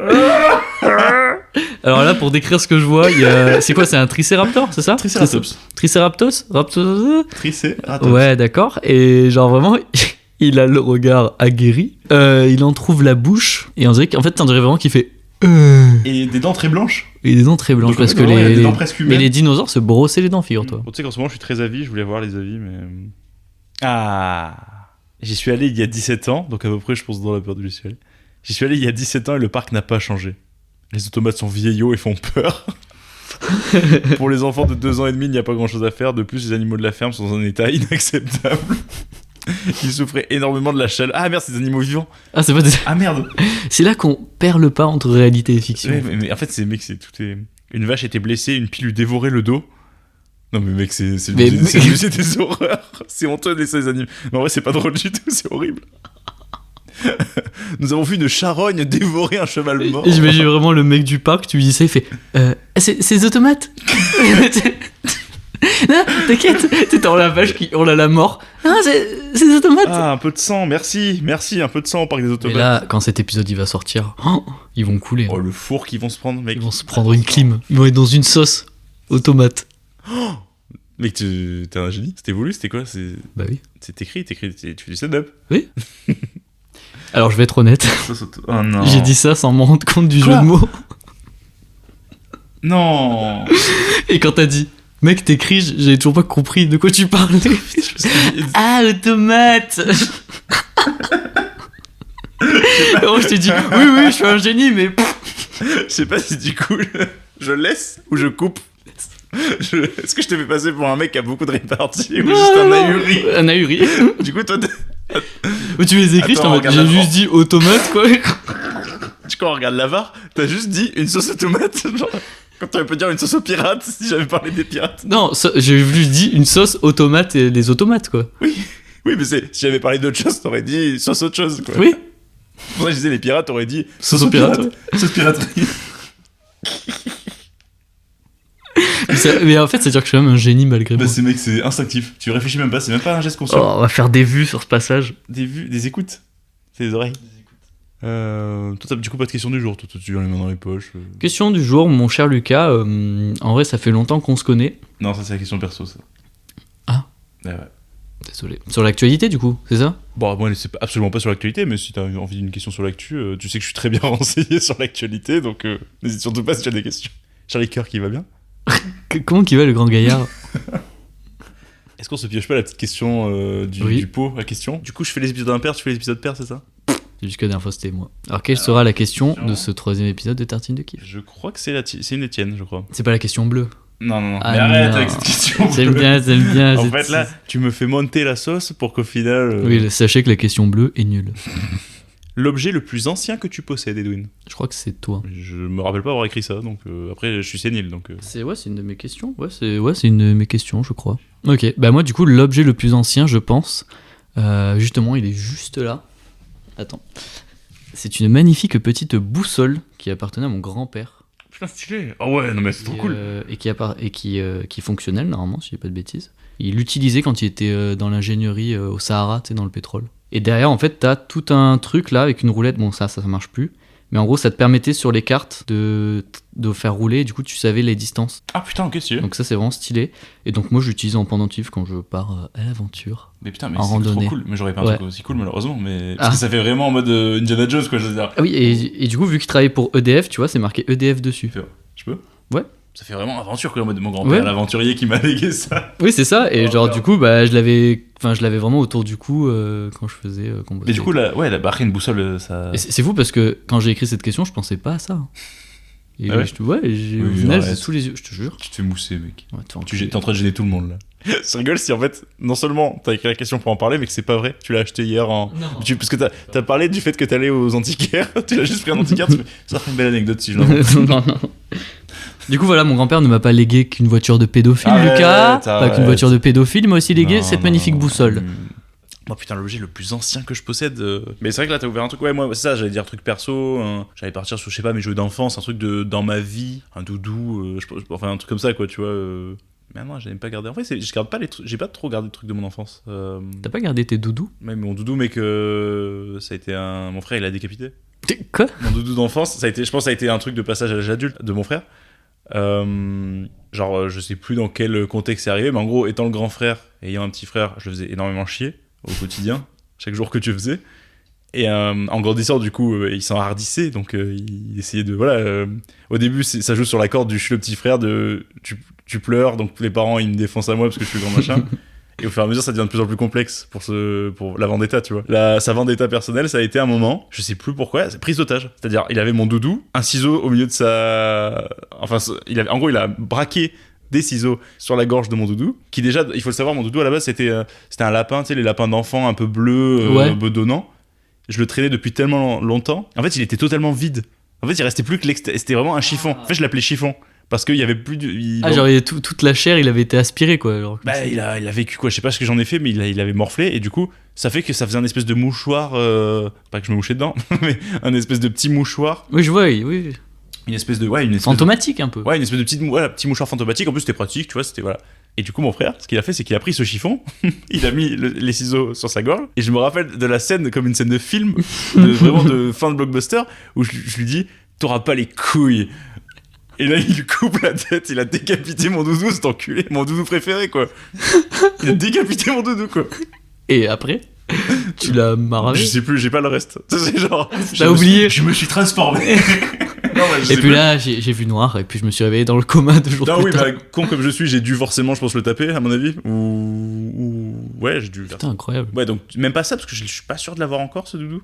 Alors là, pour décrire ce que je vois, il y a... c'est quoi? C'est un Triceraptor, c'est ça? Triceratops. Triceratops? Raptor... Triceratops. Ouais, d'accord. Et genre vraiment, il a le regard aguerri. Il en trouve la bouche. Et on dirait qu'en fait, on dirait vraiment qu'il fait... Et des dents très blanches. Et des dents très blanches. Donc, Parce que vraiment, il y a les... des dents presque Mais humaines. les dinosaures se brossaient les dents, figure-toi. Bon, tu sais qu'en ce moment, je suis très avis. Je voulais voir les avis, mais. Ah. J'y suis allé il y a 17 ans. Donc, à peu près, je pense dans la période où j'y suis allé. J'y suis allé il y a 17 ans et le parc n'a pas changé. Les automates sont vieillots et font peur. Pour les enfants de 2 ans et demi, il n'y a pas grand chose à faire. De plus, les animaux de la ferme sont dans un état inacceptable. Ils souffraient énormément de la chaleur. Ah merde, c'est des animaux vivants. Ah, c'est pas des... Ah merde. C'est là qu'on perd le pas entre réalité et fiction. Ouais, mais en fait, tout est. Une vache était blessée, une pie lui dévorait le dos. Non mais mec, c'est le Mais- musée- c'est le musée des horreurs. C'est honteux de laisser les animaux. Mais en vrai, c'est pas drôle du tout, c'est horrible. Nous avons vu une charogne dévorer un cheval mort. Et j'imagine vraiment le mec du parc, tu lui dis ça, il fait c'est des automates. Non, t'inquiète, t'es dans la vache qui hurle à la mort. Non, c'est des automates. Ah, un peu de sang, merci, un peu de sang au parc des Et automates. là, quand cet épisode il va sortir, ils vont couler. Oh, le four qu'ils vont se prendre, mec. Ils vont se prendre une clim. Ils vont être dans une sauce aux tomates. Mec, t'es un génie. C'était voulu, c'était quoi? Bah oui. C'est écrit, tu fais du stand-up. Alors je vais être honnête, Oh non. j'ai dit ça sans me rendre compte du Quoi jeu de mots. Non. Et quand t'as dit, mec t'écris, j'ai toujours pas compris de quoi tu parlais. Ah, le tomate. Comment je t'ai dit oui, je suis un génie, mais. Je sais pas si du coup, je laisse ou je coupe. Est-ce que je te fais passer pour un mec qui a beaucoup de répartie ou juste un ahuri? Un ahuri. Du coup, toi, Où tu les écris, Attends, j'ai juste dit automate, quoi. quand on regarde la VAR, t'as juste dit une sauce aux tomates. Genre, quand t'aurais pu dire une sauce aux pirates si j'avais parlé des pirates. Non, j'ai juste dit une sauce automate et les automates, quoi. Oui, mais si j'avais parlé d'autre chose, t'aurais dit sauce autre chose, quoi. Oui. Pour ça, je disais les pirates, t'aurais dit Sauce aux pirates. Sauce piraterie. Mais en fait, c'est-à-dire que je suis quand même un génie malgré Bah, moi. c'est mec, c'est instinctif. Tu réfléchis même pas, c'est même pas un geste conscient. Oh, on va faire des vues sur ce passage. Des vues, des écoutes. C'est des oreilles. Toi, t'as du coup pas de question du jour. Toi, tu as les mains dans les poches. Question du jour, mon cher Lucas. En vrai, ça fait longtemps qu'on se connaît. Non, ça, c'est la question perso, ça. Ah. Ouais. Désolé. Sur l'actualité, du coup, c'est ça? Bon, moi, c'est absolument pas sur l'actualité, mais si t'as envie d'une question sur l'actu, tu sais que je suis très bien renseigné sur l'actualité, donc n'hésite surtout pas si tu as des questions. Charlie Cœur qui va bien. Comment qu'il va, le grand gaillard? Est-ce qu'on se pioche pas la petite question du pot à question? Du coup, je fais les épisodes impair, tu fais les épisodes pairs, c'est ça? Jusqu'à la dernière fois, c'était moi. Alors, quelle sera la question de ce 3ème épisode de Tartine de Kiff? Je crois que c'est une Étienne, je crois. C'est pas la question bleue. Non. Ah, mais arrête non. avec cette question. J'aime bien. En fait, là, tu me fais monter la sauce pour qu'au final. Oui, sachez que la question bleue est nulle. L'objet le plus ancien que tu possèdes, Edwin? Je crois que c'est toi. Je me rappelle pas avoir écrit ça, donc après, je suis sénile, donc. C'est une de mes questions. C'est une de mes questions, je crois. Ok, bah moi, du coup, l'objet le plus ancien, je pense, justement, il est juste là. Attends. C'est une magnifique petite boussole qui appartenait à mon grand-père. Putain, stylé. Ah ouais, non mais c'est trop cool. Et qui est fonctionnelle, normalement, si je dis pas de bêtises. Il l'utilisait quand il était dans l'ingénierie au Sahara, tu sais, dans le pétrole. Et derrière, en fait, t'as tout un truc là avec une roulette. Bon, ça marche plus. Mais en gros, ça te permettait sur les cartes de faire rouler. Et du coup, tu savais les distances. Ah putain, ok, stylé. Donc ça, c'est vraiment stylé. Et donc moi, j'utilise en pendentif quand je pars à l'aventure. Mais putain, mais en c'est randonnée. trop cool. Mais j'aurais pas un truc aussi cool, malheureusement. Mais parce Ah. que ça fait vraiment en mode Indiana Jones, quoi, je veux dire. Ah oui, et du coup, vu qu'il travaillait pour EDF, tu vois, c'est marqué EDF dessus. Je peux? Ouais. Ça fait vraiment aventure, quoi, en mode mon grand-père, l'aventurier qui m'a légué ça. Oui, c'est ça. Et genre, du coup, bah, je l'avais vraiment autour du cou quand je faisais. Mais du coup, la barre, une boussole, ça. Et c'est fou parce que quand j'ai écrit cette question, je pensais pas à ça. Et Ah ouais j'ai Oui, au final, arrête. j'ai sous les yeux, je te jure. Tu te fais mousser, mec. Ouais, T'es en train de gêner tout le monde, là. Je rigole si en fait, non seulement t'as écrit la question pour en parler, mais que c'est pas vrai. Tu l'as acheté hier en. Parce que t'as parlé du fait que t'allais aux antiquaires. Tu l'as juste pris en antiquaire. Ça ferait une belle anecdote si je l'invente. non. Du coup, voilà, mon grand-père ne m'a pas légué qu'une voiture de pédophile, Arrête, Lucas. Pas arrête. qu'une voiture de pédophile, il m'a aussi légué cette magnifique boussole. Oh putain, l'objet le plus ancien que je possède. Mais c'est vrai que là, t'as ouvert un truc. Ouais, moi, c'est ça, j'allais dire un truc perso. J'allais partir sur, je sais pas, mes jeux d'enfance, un truc dans ma vie, un doudou, enfin un truc comme ça, quoi, tu vois. Mais non, j'aime pas garder. En fait, je garde pas les trucs. J'ai pas trop gardé de trucs de mon enfance. T'as pas gardé tes doudous? Même mon doudou, mais que ça a été mon frère, il a décapité. Quoi? Mon doudou d'enfance, je pense que ça a été un truc de passage à l'âge adulte de mon frère. Genre, je sais plus dans quel contexte c'est arrivé, mais en gros, étant le grand frère, ayant un petit frère, je le faisais énormément chier au quotidien, chaque jour que tu faisais. Et en grandissant, du coup, il s'enhardissait, donc il essayait de. Voilà. Au début, ça joue sur la corde du je suis le petit frère, de tu pleures, donc les parents ils me défoncent à moi parce que je suis le grand machin. Et au fur et à mesure, ça devient de plus en plus complexe pour la vendetta, tu vois. Sa vendetta personnelle, ça a été un moment, je sais plus pourquoi, c'est prise d'otage. C'est-à-dire, il avait mon doudou, un ciseau au milieu de sa. Enfin, en gros, il a braqué des ciseaux sur la gorge de mon doudou, qui déjà, il faut le savoir, mon doudou à la base, c'était un lapin, tu sais, les lapins d'enfants un peu bleus, bedonnants. Je le traînais depuis tellement longtemps. En fait, il était totalement vide. En fait, il restait plus que c'était vraiment un chiffon. En fait, je l'appelais chiffon. Parce qu'il y avait plus de. Genre, toute la chair, il avait été aspiré, quoi. Alors, bah, il a vécu, quoi. Je sais pas ce que j'en ai fait, mais il avait morflé. Et du coup, ça fait que ça faisait un espèce de mouchoir. Pas que je me mouchais dedans, mais un espèce de petit mouchoir. Oui, je vois, oui. Une espèce de. Ouais, une espèce fantomatique, un peu. Ouais, une espèce de petit mouchoir fantomatique. En plus, c'était pratique, tu vois. C'était. Voilà. Et du coup, mon frère, ce qu'il a fait, c'est qu'il a pris ce chiffon, il a mis les ciseaux sur sa gorge. Et je me rappelle de la scène comme une scène de film, vraiment de fin de blockbuster, où je lui dis t'auras pas les couilles. Et là, il lui coupe la tête, il a décapité mon doudou, cet enculé, mon doudou préféré, quoi. Il a décapité mon doudou, quoi. Et après, tu l'as maravé? Je sais plus, j'ai pas le reste. C'est genre. T'as oublié? Je me suis transformé. Non, et puis là, j'ai vu noir, et puis je me suis réveillé dans le coma 2 jours plus tard. Bah, con comme je suis, j'ai dû forcément, je pense, le taper, à mon avis. Ou... Ouais, j'ai dû. Putain, incroyable. Ouais, donc même pas ça, parce que je suis pas sûr de l'avoir encore, ce doudou.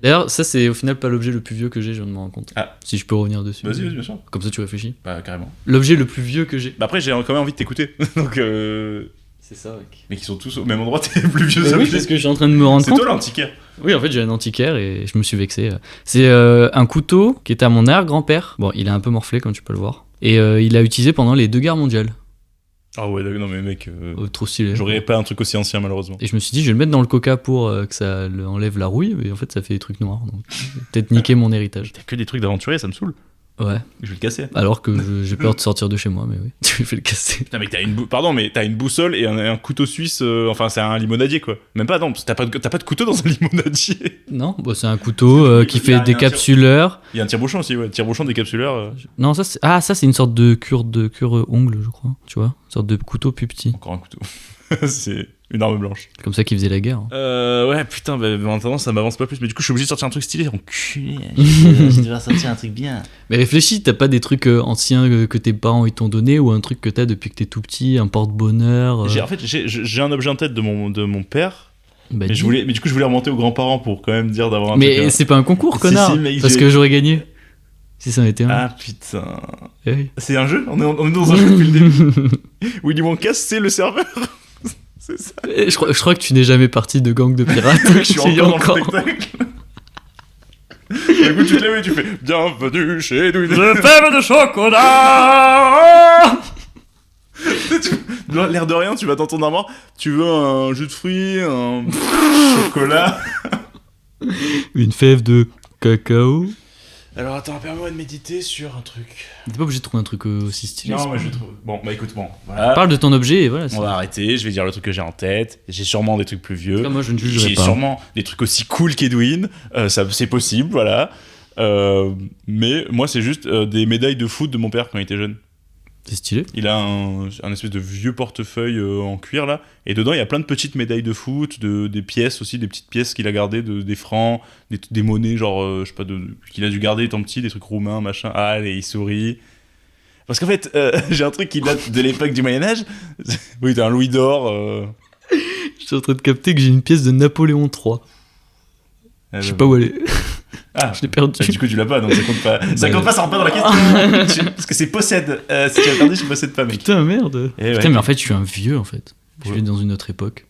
D'ailleurs, ça, c'est au final pas l'objet le plus vieux que j'ai, je viens de me rendre compte. Ah. Si je peux revenir dessus. Vas-y, bien sûr. Comme ça, tu réfléchis. Bah, carrément. L'objet le plus vieux que j'ai. Bah, après, j'ai quand même envie de t'écouter. Donc, C'est ça, mec. mais qui sont tous au même endroit, tes plus vieux Oui, objets. parce que je suis en train de me rendre C'est compte. toi l'antiquaire. Oui, en fait, j'ai un antiquaire et je me suis vexé. C'est un couteau qui était à mon arrière-grand-père. Bon, il est un peu morflé, comme tu peux le voir. Et il l'a utilisé pendant les 2 guerres mondiales. Ah ouais, non mais mec, Trop stylé. j'aurais pas un truc aussi ancien malheureusement. Et je me suis dit, je vais le mettre dans le coca pour que ça enlève la rouille. Et en fait, ça fait des trucs noirs. Donc, peut-être niquer mon héritage. T'as que des trucs d'aventurier, ça me saoule. Ouais. Je vais le casser. Alors que j'ai peur de sortir de chez moi, mais oui, tu fais le casser. Putain mec, pardon, mais t'as une boussole et un couteau suisse, enfin c'est un limonadier quoi. Même pas, non, parce que t'as pas de couteau dans un limonadier. Non, bah, c'est un couteau qui Il y fait a des un capsuleurs. Il y a un tire-bouchon aussi, ouais, tire-bouchon décapsuleur. Non, ça c'est une sorte de cure ongle, je crois. Tu vois, une sorte de couteau plus petit. Encore un couteau. C'est une arme blanche. Comme ça qu'ils faisaient la guerre. Hein. Ouais, putain, bah, maintenant ça m'avance pas plus. Mais du coup, je suis obligé de sortir un truc stylé. Enculé. Je vais sortir un truc bien. Mais réfléchis, t'as pas des trucs anciens que tes parents ils t'ont donné ou un truc que t'as depuis que t'es tout petit, un porte-bonheur. En fait, j'ai un objet en tête de mon père. Bah, Mais, mais du coup, je voulais remonter aux grands-parents pour quand même dire d'avoir un mais truc. c'est pas un concours, Si, connard. si, mec, parce que j'aurais gagné. Si ça en était un. Ah putain. Eh oui. C'est un jeu, on est dans un jeu depuis le début. Willy Wonka, c'est le serveur. C'est ça. Je crois que tu n'es jamais parti de gang de pirates. Je suis encore dans le spectacle. Du coup, tu te lèves et tu fais bienvenue chez nous. Je fais de chocolat. L'air de rien, tu vas dans ton armoire, tu veux un jus de fruits, un chocolat. Une fève de cacao. Alors attends, permets-moi de méditer sur un truc. T'es pas obligé de trouver un truc aussi stylé. Non, moi je trouve. Bon, bah écoute, voilà. Parle de ton objet et voilà. On va arrêter, je vais dire le truc que j'ai en tête. J'ai sûrement des trucs plus vieux. Moi je ne jugerai J'ai pas. sûrement des trucs aussi cool qu'Edwin. Ça, c'est possible, voilà. Mais moi, c'est juste des médailles de foot de mon père quand il était jeune. C'est stylé. Il a un espèce de vieux portefeuille en cuir là, et dedans il y a plein de petites médailles de foot, des pièces aussi, des petites pièces qu'il a gardées, des francs, des monnaies genre, je sais pas, qu'il a dû garder étant petit, des trucs roumains, machin. Ah, allez, il sourit. Parce qu'en fait, j'ai un truc qui date de l'époque du Moyen-Âge. Oui, t'as un louis d'or. Je suis en train de capter que j'ai une pièce de Napoléon III. Je sais pas où elle est. Ah, je l'ai perdu. Du coup, tu l'as pas, donc ça compte pas. Ça compte pas, ça rentre pas dans la question. Parce que c'est possède. Si tu l'as perdu, je possède pas, mec. Putain, merde. Eh Putain, ouais. mais en fait, je suis un vieux en fait. Je Ouais. vis dans une autre époque.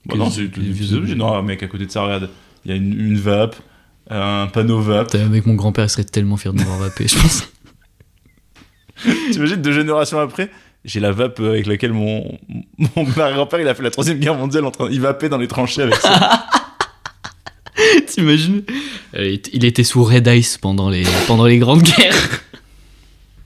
Bon, non, c'est des vieux des objets. Non, mec, à côté de ça, regarde. Il y a une vape, un panneau vape. Putain, avec mon grand-père, il serait tellement fier de m'avoir vapé, je pense. T'imagines 2 générations après, j'ai la vape avec laquelle mon grand-père il a fait la 3ème guerre mondiale il vapait dans les tranchées avec ça. T'imagines Il était sous Red Ice pendant les grandes guerres.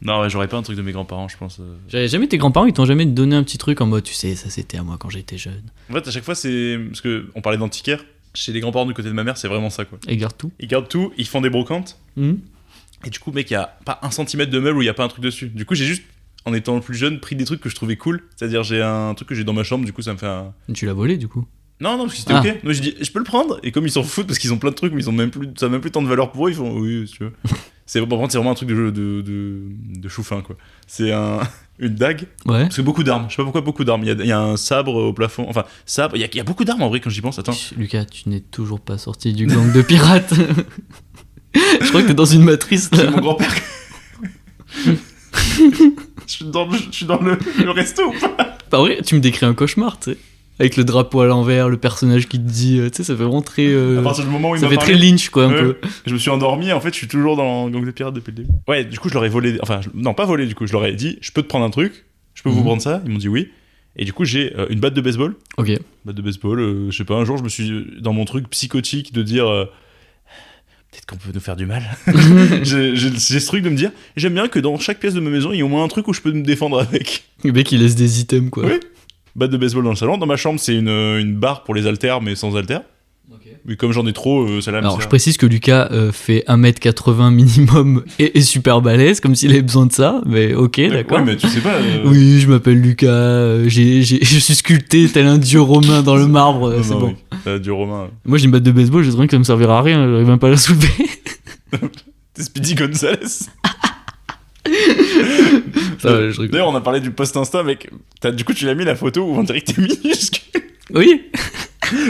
Non, ouais, j'aurais pas un truc de mes grands-parents, je pense. J'avais jamais tes grands-parents, ils t'ont jamais donné un petit truc en mode, tu sais, ça c'était à moi quand j'étais jeune. En fait, à chaque fois, c'est. Parce qu'on parlait d'antiquaire. Chez les grands-parents du côté de ma mère, c'est vraiment ça, quoi. Et garde tout. Ils gardent tout, ils font des brocantes. Et du coup, mec, il y a pas 1 centimètre de meuble où il y a pas un truc dessus. Du coup, j'ai juste, en étant plus jeune, pris des trucs que je trouvais cool. C'est-à-dire, j'ai un truc que j'ai dans ma chambre, du coup, ça me fait un. Tu l'as volé du coup. Non, parce que c'était ok. Donc, j'ai dit, je peux le prendre. Et comme ils s'en foutent parce qu'ils ont plein de trucs, mais ils ont même plus, ça a même plus tant de valeur pour eux, ils font oui, si tu veux. Par contre, c'est vraiment un truc de chou-fin, quoi. C'est une dague. Ouais. Parce que beaucoup d'armes. Je sais pas pourquoi beaucoup d'armes. Il y a un sabre au plafond. Enfin, sabre. Il y a beaucoup d'armes en vrai quand j'y pense. Attends. Lucas, tu n'es toujours pas sorti du gang de pirates. Je crois que t'es dans une matrice C'est là. mon grand-père. Je suis dans le resto ou pas? Bah, ouais, tu me décris un cauchemar, tu sais. Avec le drapeau à l'envers, le personnage qui te dit, tu sais, ça fait vraiment très. À partir du moment où il Ça m'a fait parlé, très Lynch, quoi, un Ouais. peu. je me suis endormi. En fait, je suis toujours dans le gang des pirates depuis le début. Ouais, du coup, je leur ai volé. Enfin, non, pas volé, du coup. Je leur ai dit, je peux te prendre un truc. Je peux vous Mhm. prendre ça. Ils m'ont dit oui. Et du coup, j'ai une batte de baseball. Ok. Batte de baseball. Je sais pas, un jour, je me suis dans mon truc psychotique de dire. Peut-être qu'on peut nous faire du mal. j'ai ce truc de me dire, j'aime bien que dans chaque pièce de ma maison, il y ait au moins un truc où je peux me défendre avec. Le mec, il laisse des items, quoi. Oui. Batte de baseball dans le salon. Dans ma chambre, c'est une barre pour les haltères, mais sans haltères. Mais comme j'en ai trop, ça là me Alors, je sert. précise que Lucas fait 1m80 minimum et est super balèze, comme s'il avait besoin de ça, mais ok, Ouais, d'accord. ouais, mais tu sais pas. Oui, je m'appelle Lucas, je suis sculpté tel un dieu romain dans le marbre, non, c'est non, bon. oui. Du romain. Moi, j'ai une batte de baseball, j'ai trouvé que ça me servira à rien, j'arrive même pas à la soulever. T'es Speedy Gonzalez. Je rigole. D'ailleurs, on a parlé du post Insta, mec. Du coup, tu l'as mis la photo où on dirait que t'es minuscule. Oui.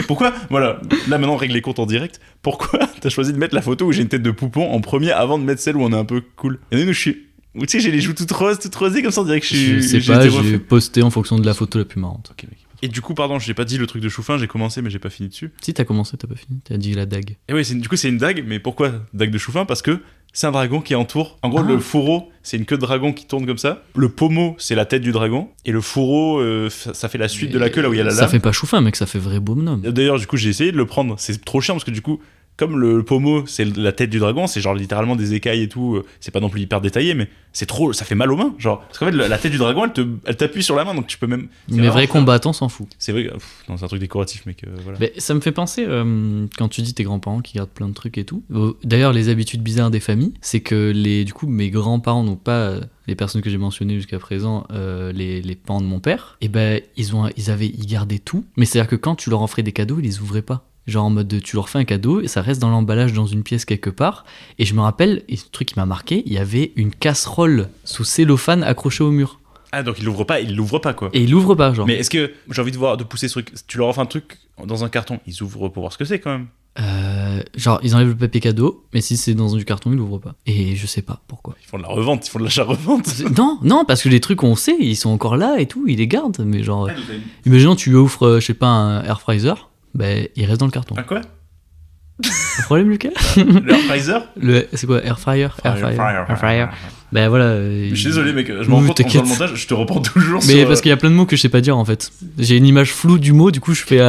Pourquoi, voilà, là maintenant on règle les comptes en direct. Pourquoi t'as choisi de mettre la photo où j'ai une tête de poupon en premier avant de mettre celle où on est un peu cool? Et nous, je suis. Tu sais, j'ai les joues toutes roses, toutes rosées comme ça, on dirait que Je sais j'ai pas, été j'ai refait. posté en fonction de la photo la plus marrante. Ok, mec. Et du coup, pardon, j'ai pas dit le truc de Chouffin, j'ai commencé mais j'ai pas fini dessus. Si t'as commencé, t'as pas fini. T'as dit la dague. Et oui, du coup, c'est une dague, mais pourquoi dague de Chouffin? Parce que c'est un dragon qui entoure. En gros, le fourreau, c'est une queue de dragon qui tourne comme ça. Le pommeau, c'est la tête du dragon. Et le fourreau, ça fait la suite de la queue là où il y a la lame. Ça fait pas Chouffin, mec, ça fait vrai bonhomme. D'ailleurs, du coup, j'ai essayé de le prendre. C'est trop chiant parce que du coup, comme le pommeau, c'est la tête du dragon, c'est genre littéralement des écailles et tout. C'est pas non plus hyper détaillé, mais c'est trop. Ça fait mal aux mains. Genre, parce qu'en fait, la tête du dragon, elle t'appuie sur la main, donc tu peux même. Mais vrai combattant s'en fout. C'est vrai. Non, c'est un truc décoratif, mec. Voilà. Mais ça me fait penser, quand tu dis tes grands-parents qui gardent plein de trucs et tout. D'ailleurs, les habitudes bizarres des familles, c'est que du coup, mes grands-parents n'ont pas. Les personnes que j'ai mentionnées jusqu'à présent, les parents de mon père, et ben ils gardaient tout. Mais c'est-à-dire que quand tu leur offrais des cadeaux, ils les ouvraient pas. Genre en mode tu leur fais un cadeau et ça reste dans l'emballage dans une pièce quelque part. Et je me rappelle, et ce truc qui m'a marqué, il y avait une casserole sous cellophane accrochée au mur. Ah, donc il l'ouvre pas quoi. Et ils l'ouvrent pas, genre. Mais est-ce que j'ai envie de pousser ce truc? Tu leur offres un truc dans un carton, ils ouvrent pour voir ce que c'est quand même. Genre ils enlèvent le papier cadeau, mais si c'est dans du carton, ils l'ouvrent pas. Et je sais pas pourquoi. Ils font de la revente, ils font de l'achat-revente. Non, parce que les trucs on sait, ils sont encore là et tout, ils les gardent. Mais genre, imaginons tu lui offres, je sais pas, un air fryer, ben il reste dans le carton. Un quoi? Le problème, Lucas? L'air fryer? C'est quoi, air fryer? Air fryer. Ben voilà. Je suis désolé, mec, je m'en rends compte en faisant le montage, je te reprends toujours mais sur. parce qu'il y a plein de mots que je sais pas dire en fait. J'ai une image floue du mot, du coup je fais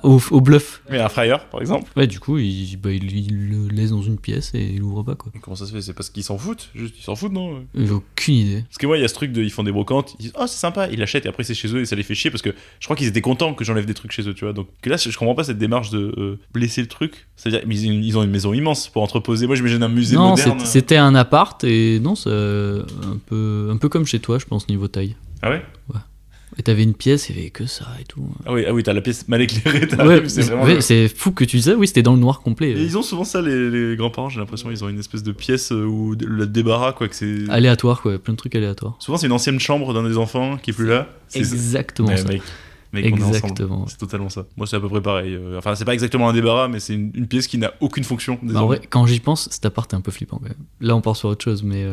au bluff. Mais un fryer, par exemple. Ouais, du coup, il le laisse dans une pièce et il ouvre pas quoi. Comment ça se fait? C'est parce qu'ils s'en foutent? Juste, ils s'en foutent, non? J'ai aucune idée. Parce que moi, il y a ce truc ils font des brocantes, ils disent oh c'est sympa, ils l'achètent et après c'est chez eux et ça les fait chier parce que je crois qu'ils étaient contents que j'enlève des trucs chez eux, tu vois. Donc que là, je comprends pas cette démarche de blesser le truc. C'est-à-dire, mais ils ont une maison immense pour entreposer. Moi, j'imagine un musée Non, moderne. c'était un appart et non, c'est un peu comme chez toi, je pense, niveau taille. Ah ouais? Et t'avais une pièce, il y avait que ça et tout. Ah oui, t'as la pièce mal éclairée, Ouais, c'est vraiment. ouais, c'est fou que tu disais, oui, c'était dans le noir complet. Et ils ont souvent ça, les grands-parents, j'ai l'impression, ils ont une espèce de pièce où le débarras, quoi, que c'est. Aléatoire, quoi, plein de trucs aléatoires. Souvent, c'est une ancienne chambre d'un des enfants qui est plus là. Exactement Mais ça. Mec, on est ensemble. Exactement. C'est totalement ça. Moi, c'est à peu près pareil. Enfin, c'est pas exactement un débarras, mais c'est une pièce qui n'a aucune fonction. Bah, en vrai, quand j'y pense, cet appart est un peu flippant quand même. Là, on part sur autre chose, mais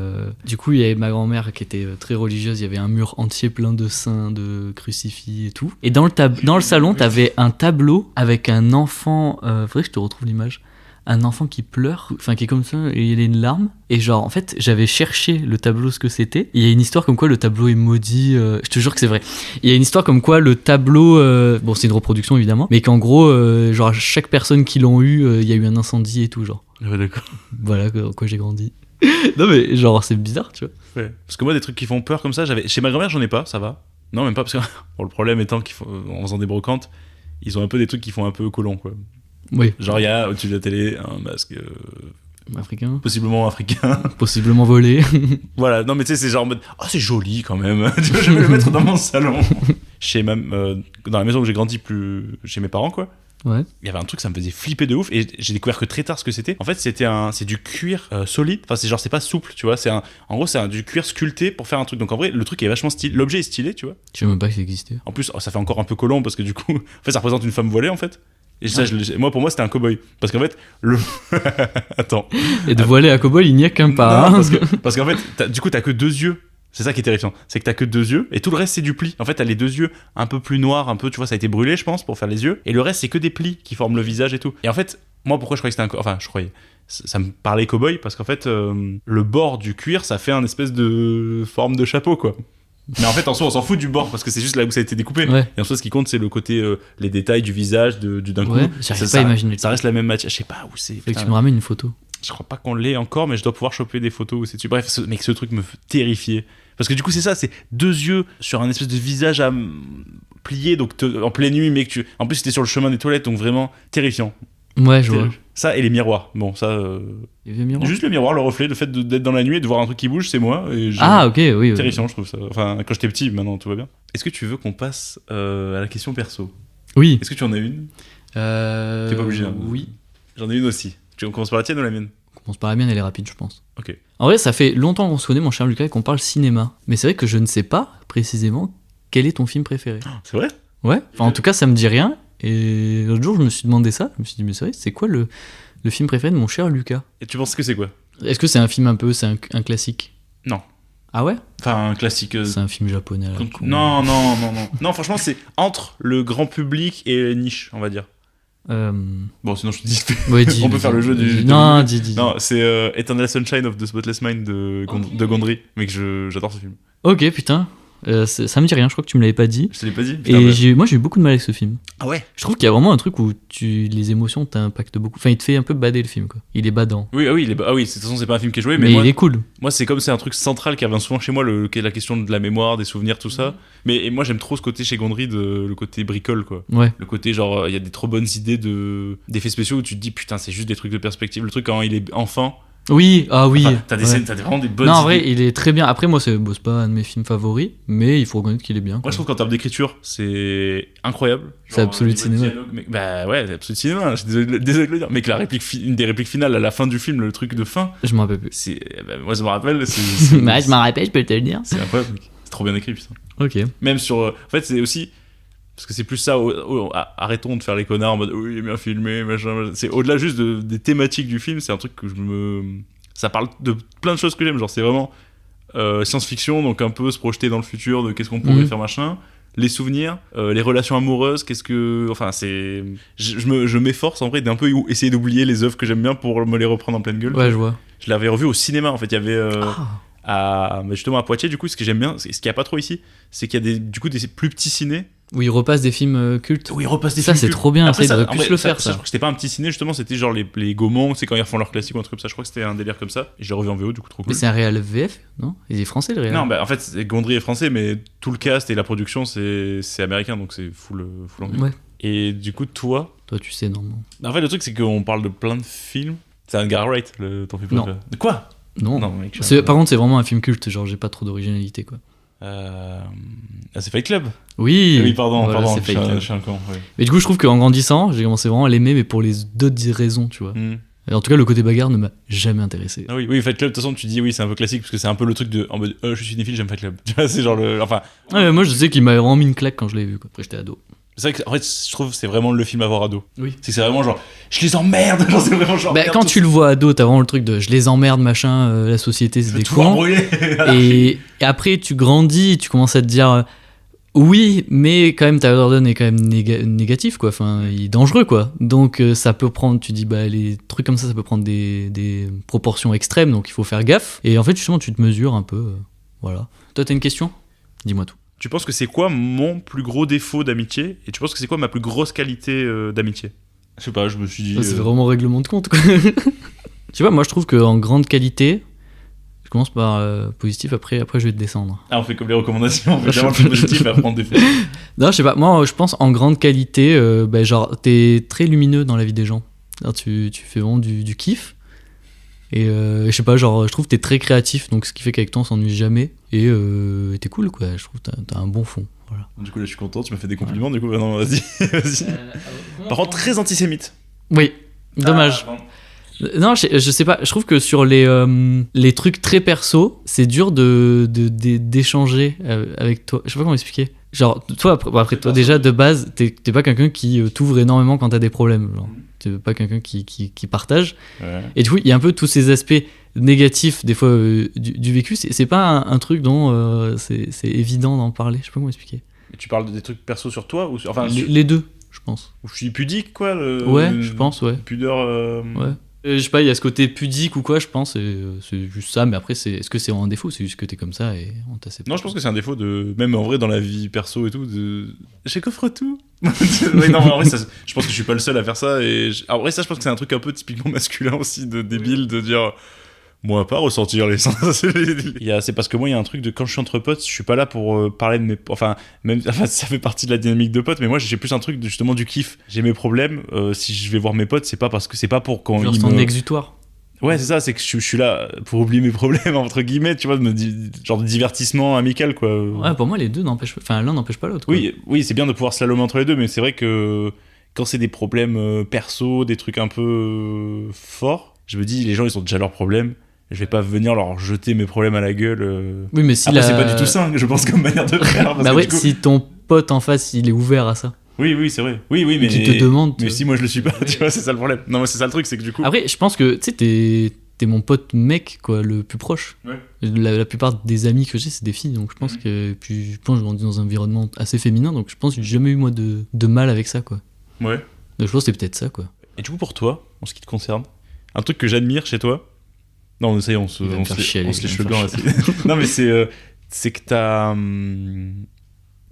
du coup, il y avait ma grand-mère qui était très religieuse. Il y avait un mur entier plein de saints, de crucifix et tout. Et dans le salon, t'avais un tableau avec un enfant. Faudrait que je te retrouve l'image. Un enfant qui pleure, enfin qui est comme ça, et il a une larme. Et genre, en fait, j'avais cherché le tableau, ce que c'était. Il y a une histoire comme quoi le tableau est maudit. Je te jure que c'est vrai. Il y a une histoire comme quoi le tableau, bon, c'est une reproduction évidemment, mais qu'en gros, genre, à chaque personne qui l'ont eu, il y a eu un incendie et tout, genre. Ouais, d'accord. Voilà quoi j'ai grandi. Non, mais genre, c'est bizarre, tu vois. Ouais. Parce que moi, des trucs qui font peur comme ça, chez ma grand-mère, j'en ai pas, ça va. Non, même pas, parce que bon, le problème étant qu'en faisant des brocantes, ils ont un peu des trucs qui font un peu colons, quoi. Oui. Genre, il y a au-dessus de la télé un masque Africain. possiblement africain. Possiblement volé. Voilà, non, mais tu sais, c'est genre en mode oh, c'est joli quand même. Tu vois, je vais le mettre dans mon salon. Dans la maison où j'ai grandi, plus chez mes parents, quoi. Ouais. Il y avait un truc, ça me faisait flipper de ouf et j'ai découvert que très tard ce que c'était. En fait, c'est du cuir solide. Enfin, c'est pas souple, tu vois. En gros, c'est du cuir sculpté pour faire un truc. Donc en vrai, le truc est vachement stylé. L'objet est stylé, tu vois. Je sais même pas que ça existait. En plus, ça fait encore un peu collant parce que du coup, en fait, ça représente une femme voilée en fait. Et ça, pour moi, c'était un cow-boy. Parce qu'en fait, Attends. Et de voiler à cowboy, il n'y a qu'un pas. Non, Hein. parce qu'en fait, du coup, t'as que 2 yeux. C'est ça qui est terrifiant. C'est que t'as que 2 yeux et tout le reste, c'est du pli. En fait, t'as les 2 yeux un peu plus noirs, un peu, tu vois, ça a été brûlé, je pense, pour faire les yeux. Et le reste, c'est que des plis qui forment le visage et tout. Et en fait, moi, pourquoi je croyais que c'était enfin, je croyais. Ça me parlait cow-boy parce qu'en fait, le bord du cuir, ça fait un espèce de forme de chapeau, quoi. Mais en fait, en soi, on s'en fout du bord parce que c'est juste là où ça a été découpé. Ouais. Et en soi, ce qui compte, c'est le côté, les détails du visage d'un coup. Ouais, j'arrive pas à imaginer. Ça reste la même matière. Je sais pas où c'est. Fait que tu me ramènes une photo. Je crois pas qu'on l'ait encore, mais je dois pouvoir choper des photos où c'est dessus. Bref, ce truc me fait terrifier. Parce que du coup, c'est ça, c'est 2 yeux sur un espèce de visage à plier, donc en pleine nuit, mais que tu. En plus, c'était sur le chemin des toilettes, donc vraiment terrifiant. Ouais, je vois. Ça et les miroirs. Bon, ça. Les vieux miroirs. Juste le miroir, le reflet, le fait d'être dans la nuit et de voir un truc qui bouge, c'est moi. Et Ah, ok, oui. terrifiant, je trouve ça. Enfin, quand j'étais petit, maintenant tout va bien. Est-ce que tu veux qu'on passe à la question perso? Oui. Est-ce que tu en as une? T'es pas obligé, hein. Oui. J'en ai une aussi. On commence par la tienne ou la mienne? On commence par la mienne, elle est rapide, je pense. Ok. En vrai, ça fait longtemps qu'on se connaît, mon cher Lucas, et qu'on parle cinéma. Mais c'est vrai que je ne sais pas précisément quel est ton film préféré. C'est vrai? Ouais. Enfin, en tout cas, ça me dit rien. Et l'autre jour, je me suis demandé ça. Je me suis dit, mais c'est vrai, c'est quoi le film préféré de mon cher Lucas? Et tu penses que c'est quoi? Est-ce que c'est un film un peu, c'est un classique? Non. Ah ouais? Enfin, un classique. C'est un film japonais à la con. Non. Non, franchement, c'est entre le grand public et les niches, on va dire. Bon, sinon, je te dis. Ouais, dis, on peut faire le jeu du. Non, dis. Non, c'est Eternal Sunshine of the Spotless Mind de Gondry. Mais que j'adore ce film. Ok, putain. Ça me dit rien, je crois que tu me l'avais pas dit. Je te l'ai pas dit? Putain, Et moi j'ai eu beaucoup de mal avec ce film. Ah ouais? Je trouve qu'il y a vraiment un truc où les émotions t'impactent beaucoup. Enfin, il te fait un peu bader le film, quoi. Il est badant. Oui, de toute façon, c'est pas un film qui est joué, mais moi, il est cool. Moi, c'est comme c'est un truc central qui revient souvent chez moi, la question de la mémoire, des souvenirs, tout ça. Et moi, j'aime trop ce côté chez Gondry, le côté bricole, quoi. Ouais. Le côté, genre, il y a des trop bonnes idées d'effets spéciaux où tu te dis, putain, c'est juste des trucs de perspective. Le truc quand il est enfant. Oui, oui. Enfin, t'as vraiment des bonnes idées. Non, en vrai, il est très bien. Après, moi, c'est pas un de mes films favoris, mais il faut reconnaître qu'il est bien. Moi, je trouve qu'en termes d'écriture, c'est incroyable. C'est Absolute Cinéma. Bah ouais, c'est Absolute Cinéma. Je suis désolé de le dire. Mais que une des répliques finales à la fin du film, le truc de fin. Je m'en rappelle plus. Moi, je me rappelle. Bah, je m'en rappelle, je peux te le dire. C'est incroyable. C'est trop bien écrit, putain. Ok. Même sur. En fait, c'est aussi. Parce que c'est plus ça, arrêtons de faire les connards en mode oui, il est bien filmé, machin. C'est au-delà juste des thématiques du film, c'est un truc que ça parle de plein de choses que j'aime. Genre, c'est vraiment science-fiction, donc un peu se projeter dans le futur de qu'est-ce qu'on pourrait faire, machin. Les souvenirs, les relations amoureuses, Enfin, c'est. Je m'efforce en vrai d'un peu essayer d'oublier les œuvres que j'aime bien pour me les reprendre en pleine gueule. Ouais, je vois. Je l'avais revu au cinéma en fait. Il y avait. Justement à Poitiers, du coup, ce que j'aime bien, ce qu'il n'y a pas trop ici, c'est qu'il y a des plus petits ciné. Où ils repassent des films cultes. Oui, ils repassent des films cultes. Ça, c'est trop bien. Après, ça, ils devraient plus le faire, ça. Je crois que c'était pas un petit ciné, justement, c'était genre les Gaumont, c'est quand ils refont leur classique ou un truc comme ça. Je crois que c'était un délire comme ça. Et j'ai revu en VO, du coup, trop cool. Mais c'est un réel VF, non? Il est français, le réel? Non, bah en fait, Gondry est français, mais tout le cast et la production, c'est américain, donc c'est full anglais. Ouais. Et du coup, toi, tu sais, normalement. En fait, le truc, c'est qu'on parle de plein de films. C'est un Edgar Wright, ton film préféré. De quoi? Non, mec. Par contre, c'est vraiment un film culte, genre j'ai pas trop d'originalité, quoi. C'est Fight Club. Oui, pardon, je suis un con. Oui. Mais du coup, je trouve qu'en grandissant, j'ai commencé vraiment à l'aimer, mais pour les d'autres raisons, tu vois. Et en tout cas, le côté bagarre ne m'a jamais intéressé. Ah oui, Fight Club, de toute façon, tu dis oui, c'est un peu classique, parce que c'est un peu le truc de en mode je suis cinéphile, j'aime Fight Club. Tu vois, c'est genre le. Enfin. Ouais, moi, je sais qu'il m'avait vraiment mis une claque quand je l'ai vu, quoi. Après, j'étais ado. C'est vrai que, en fait, je trouve que c'est vraiment le film à voir ado. Oui. C'est vraiment genre, je les emmerde, genre, c'est vraiment genre. Quand tu le vois ado, t'as vraiment le truc de je les emmerde, machin, la société, c'est des cons. Et après, tu grandis, tu commences à te dire oui, mais quand même, Tyler Durden est quand même négatif, quoi. Enfin, il est dangereux, quoi. Donc, ça peut prendre, tu dis, les trucs comme ça peut prendre des proportions extrêmes, donc il faut faire gaffe. Et en fait, justement, tu te mesures un peu. Voilà. Toi, t'as une question? Dis-moi tout. Tu penses que c'est quoi mon plus gros défaut d'amitié et tu penses que c'est quoi ma plus grosse qualité d'amitié? Je sais pas, je me suis dit. C'est vraiment règlement de compte, quoi. Tu sais pas, moi je trouve qu'en grande qualité, je commence par positif, après je vais te descendre. Ah, on fait comme les recommandations, on fait d'abord le positif et après on défend. Non, je sais pas, moi je pense en grande qualité, genre t'es très lumineux dans la vie des gens. Alors, tu fais vraiment du kiff. Et je sais pas, genre je trouve que t'es très créatif, donc ce qui fait qu'avec toi on s'ennuie jamais. Et t'es cool, quoi. Je trouve que t'as un bon fond. Voilà. Du coup là je suis content, tu m'as fait des compliments, du coup non, vas-y. Par contre très antisémite. Oui, dommage. Non, je sais pas, je trouve que sur les trucs très perso, c'est dur d'échanger avec toi. Je sais pas comment expliquer. Genre, toi, après toi, déjà, de base, t'es pas quelqu'un qui t'ouvre énormément quand t'as des problèmes. Genre, t'es pas quelqu'un qui partage. Ouais. Et du coup, il y a un peu tous ces aspects négatifs, des fois, du vécu. C'est pas un truc dont c'est évident d'en parler. Je sais pas comment expliquer. Et tu parles des trucs perso sur toi ou sur, enfin, les deux, je pense. Ou je suis pudique, quoi. Ouais, je pense, ouais. Pudeur. Ouais. Je sais pas, il y a ce côté pudique ou quoi, je pense, et c'est juste ça, mais après, est-ce que c'est un défaut? C'est juste que t'es comme ça et on t'accepte. Non, je pense que c'est un défaut même en vrai dans la vie perso et tout, je coffre tout. Oui, non, mais en vrai, je pense que je suis pas le seul à faire ça, et en vrai, ça, je pense que c'est un truc un peu typiquement masculin aussi, de débile, de dire. Moi, pas ressentir les sens. C'est parce que moi, il y a un truc de quand je suis entre potes, je suis pas là pour parler de mes. Enfin, ça fait partie de la dynamique de potes, mais moi, j'ai plus un truc justement du kiff. J'ai mes problèmes. Si je vais voir mes potes, c'est pas pour quand ils me. Exutoire. Ouais, c'est ça, c'est que je suis là pour oublier mes problèmes, entre guillemets, tu vois, genre de divertissement amical, quoi. Ouais, pour moi, les deux n'empêchent pas. Enfin, l'un n'empêche pas l'autre. Oui, c'est bien de pouvoir slalomer entre les deux, mais c'est vrai que quand c'est des problèmes perso, des trucs un peu forts, je me dis, les gens, ils ont déjà leurs problèmes. Je vais pas venir leur jeter mes problèmes à la gueule. Oui, mais si après, c'est pas du tout sain, je pense, comme manière de faire. Bah ouais, si ton pote en face, il est ouvert à ça. Oui, c'est vrai. Oui, mais. Tu te demandes. Mais si moi je le suis pas, tu vois, c'est ça le problème. Non, mais c'est ça le truc, c'est que du coup. Après, je pense que, tu sais, t'es mon pote mec, quoi, le plus proche. Ouais. La plupart des amis que j'ai, c'est des filles, donc je pense que. Puis je pense que je grandis dans un environnement assez féminin, donc je pense que j'ai jamais eu, moi, de mal avec ça, quoi. Ouais. Donc je pense que c'est peut-être ça, quoi. Et du coup, pour toi, en ce qui te concerne, un truc que j'admire chez toi. Non, ça y est, on se lèche le blanc là. Non, mais c'est que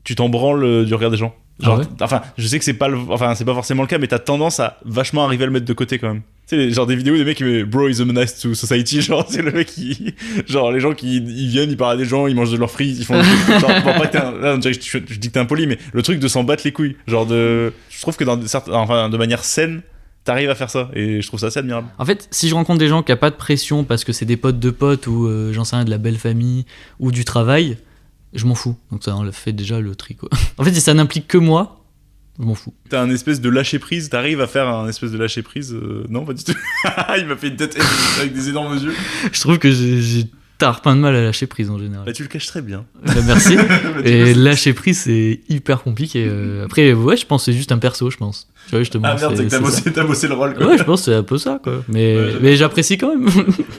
tu t'en branles du regard des gens. Genre, enfin, je sais que c'est pas forcément le cas, mais t'as tendance à vachement arriver à le mettre de côté quand même. Tu sais, genre des vidéos des mecs qui mettent Bro is a menace to society, genre c'est le mec qui, genre les gens qui ils viennent, ils parlent à des gens, ils mangent de leurs frites, ils font, genre bon, pas que là, on dirait que je dis que t'es impoli, mais le truc de s'en battre les couilles, genre je trouve que de manière saine, t'arrives à faire ça, et je trouve ça assez admirable. En fait, si je rencontre des gens qui n'ont pas de pression parce que c'est des potes de potes ou j'en sais rien, de la belle famille ou du travail, je m'en fous. Donc ça on fait déjà le tri, quoi. En fait, si ça n'implique que moi, je m'en fous. T'as un espèce de lâcher prise, t'arrives à faire un espèce de lâcher prise, non, pas du tout. Il m'a fait une tête avec des énormes yeux. Je trouve que j'ai plein de mal à lâcher prise en général. Bah, tu le caches très bien. Bah, merci. Et lâcher prise, c'est hyper compliqué. Après, ouais, je pense que c'est juste un perso, je pense. Tu vois, justement, ah merde, c'est que t'as bossé le rôle, quoi. Ouais, je pense que c'est un peu ça, quoi. Mais j'apprécie quand même.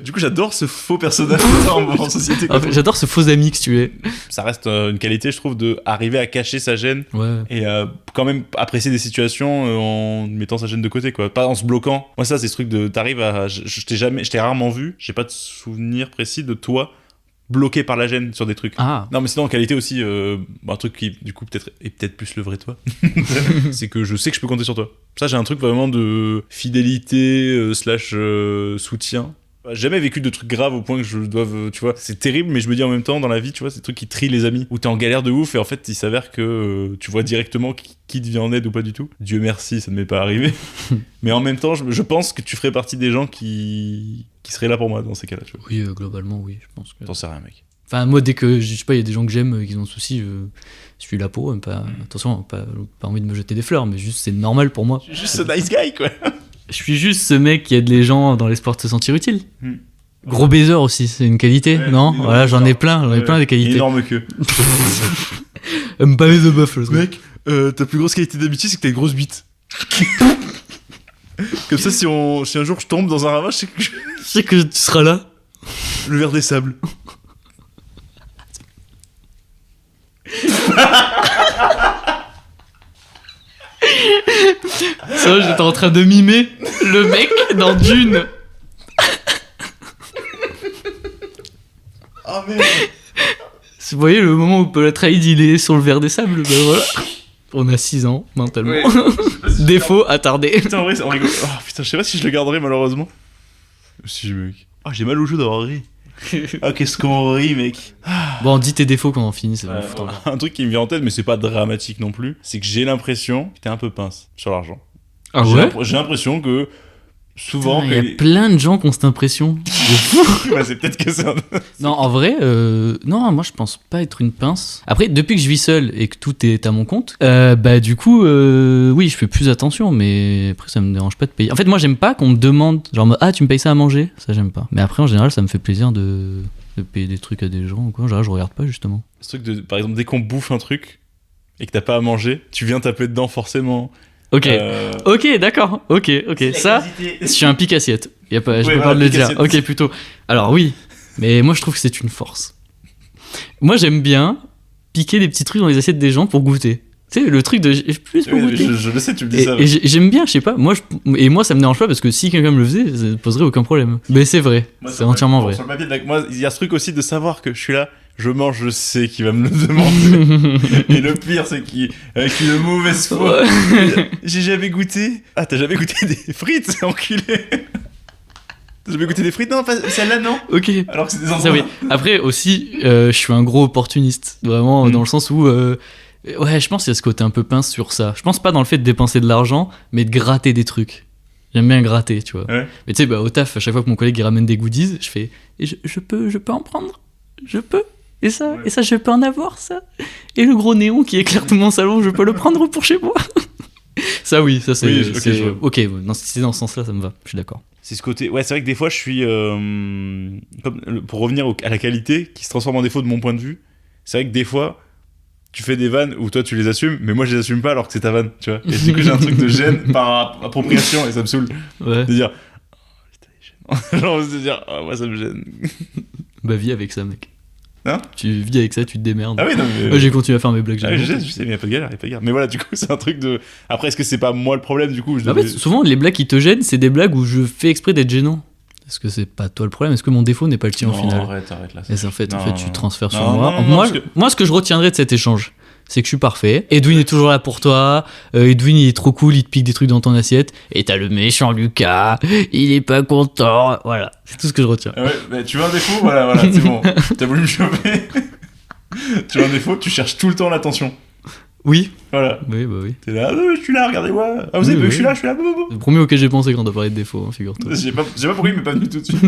Du coup, j'adore ce faux personnage en société. En fait, j'adore ce faux ami que tu es. Ça reste une qualité, je trouve, de arriver à cacher sa gêne et quand même apprécier des situations en mettant sa gêne de côté, quoi. Pas en se bloquant. Moi, ça, c'est ce truc de t'arrives à. Je t'ai rarement vu, j'ai pas de souvenir précis de toi bloqué par la gêne sur des trucs. Ah. Non, mais sinon, en qualité aussi, un truc qui, du coup, est peut-être plus le vrai toi, c'est que je sais que je peux compter sur toi. Ça, j'ai un truc vraiment de fidélité / soutien. J'ai jamais vécu de trucs graves au point que je doive, tu vois, c'est terrible, mais je me dis en même temps, dans la vie, tu vois, c'est des trucs qui trient les amis, où t'es en galère de ouf, et en fait, il s'avère que tu vois directement qui te vient en aide ou pas du tout. Dieu merci, ça ne m'est pas arrivé. Mais en même temps, je pense que tu ferais partie des gens qui seraient là pour moi dans ces cas-là, tu vois. Oui, globalement, oui, je pense que... T'en sais rien, mec. Enfin, moi, dès que, je sais pas, il y a des gens que j'aime qui ont un souci, je suis là pour eux, attention, pas envie de me jeter des fleurs, mais juste, c'est normal pour moi. Je suis juste ce nice guy, quoi. Je suis juste ce mec qui aide les gens dans l'espoir de se sentir utile. Gros baiser aussi, c'est une qualité, non? Voilà, j'en ai plein des qualités. Énorme queue. Aime pas les œufs, le mec, ta plus grosse qualité d'amitié, c'est que t'as une grosse bite. Comme ça, si un jour je tombe dans un ravage, je sais que tu seras là. Le verre des sables. Ça, j'étais en train de mimer le mec dans Dune. Oh merde. Vous voyez le moment où Paul Atreides il est sur le verre des sables, ben voilà. On a 6 ans mentalement. Ouais, si défaut attardé. Putain, en vrai, on rigole. Oh putain, je sais pas si je le garderai malheureusement. Si mec. Ah, j'ai mal au jeu d'avoir ri. Ah, qu'est-ce qu'on rit, mec. Bon, dis tes défauts quand on finit, c'est bon. Un truc qui me vient en tête, mais c'est pas dramatique non plus, c'est que j'ai l'impression que t'es un peu pince sur l'argent. Ah ouais. J'ai l'impression que souvent... Il y a plein de gens qui ont cette impression. Bah, c'est peut-être que ça... Non, en vrai, non, moi je pense pas être une pince. Après, depuis que je vis seul et que tout est à mon compte, bah du coup, oui, je fais plus attention, mais après ça me dérange pas de payer. En fait, moi j'aime pas qu'on me demande, genre, ah, tu me payes ça à manger? Ça, j'aime pas. Mais après, en général, ça me fait plaisir de payer des trucs à des gens ou quoi. Genre, je regarde pas justement. Ce truc de, par exemple, dès qu'on bouffe un truc et que t'as pas à manger, tu viens taper dedans forcément. Ok, ok, d'accord, ok. Ça, je suis un pic assiette. Je peux pas le dire. Ok, plutôt. Alors oui, mais moi je trouve que c'est une force. Moi j'aime bien piquer des petits trucs dans les assiettes des gens pour goûter. Tu sais, le truc de plus pour goûter. Je le sais, tu me dis ça. Et j'aime bien, je sais pas. Moi, ça me dérange pas parce que si quelqu'un me le faisait, ça poserait aucun problème. Mais c'est vrai, moi, c'est entièrement vrai. Sur le papier, moi, il y a ce truc aussi de savoir que je suis là. Je mange, je sais qu'il va me le demander. Et le pire, c'est qu'avec une mauvaise foi, j'ai jamais goûté. Ah, t'as jamais goûté des frites, enculé. T'as jamais goûté des frites? Non, pas celle-là, non. Ok. Alors que c'est des enfants. Ça, oui. Après, aussi, je suis un gros opportuniste. Vraiment, dans le sens où... ouais, je pense qu'il y a ce côté un peu pince sur ça. Je pense pas dans le fait de dépenser de l'argent, mais de gratter des trucs. J'aime bien gratter, tu vois. Ouais. Mais tu sais, au taf, à chaque fois que mon collègue il ramène des goodies, je fais... Je peux en prendre? Je peux? Et ça, je peux en avoir, ça. Et le gros néon qui éclaire tout mon salon, je peux le prendre pour chez moi. Ça, oui, ça c'est... Oui, ok, si c'est dans ce sens-là, ça me va, je suis d'accord. C'est ce côté... Ouais, c'est vrai que des fois, je suis... pour revenir à la qualité, qui se transforme en défaut de mon point de vue, c'est vrai que des fois, tu fais des vannes où toi tu les assumes, mais moi je les assume pas alors que c'est ta vanne, tu vois. Et du coup j'ai un truc de gêne par appropriation et ça me saoule. Ouais. De dire, oh, putain, il est gênant. Genre de dire, oh, moi ça me gêne. Bah, vis avec ça, mec. Hein? Tu vis avec ça, tu te démerdes. Ah oui, non, mais. Moi, j'ai continué à faire mes blagues. Ah oui, je sais, mais y a pas de galère, Mais voilà, du coup, c'est un truc de. Après, est-ce que c'est pas moi le problème, du coup En fait, souvent, les blagues qui te gênent, c'est des blagues où je fais exprès d'être gênant. Est-ce que c'est pas toi le problème? Est-ce que mon défaut n'est pas le tien au final? Arrête là. Et en fait, tu transfères sur Non, moi. non, moi, parce que- moi, ce que je retiendrai de cet échange, c'est que je suis parfait. Edwin est toujours là pour toi. Edwin, il est trop cool, il te pique des trucs dans ton assiette. Et t'as le méchant Lucas, il est pas content. Voilà, c'est tout ce que je retiens. Ah ouais, bah, tu veux un défaut? Voilà, c'est bon. T'as voulu me choper. Tu veux un défaut? Tu cherches tout le temps l'attention. Oui. Voilà. Oui, bah oui. T'es là, je suis là, regardez-moi. Ah, vous avez Oui, vu, oui. je suis là. Le premier auquel j'ai pensé quand on a parlé de défauts, hein, figure-toi. Je sais pas pourquoi il m'est pas venu tout de suite.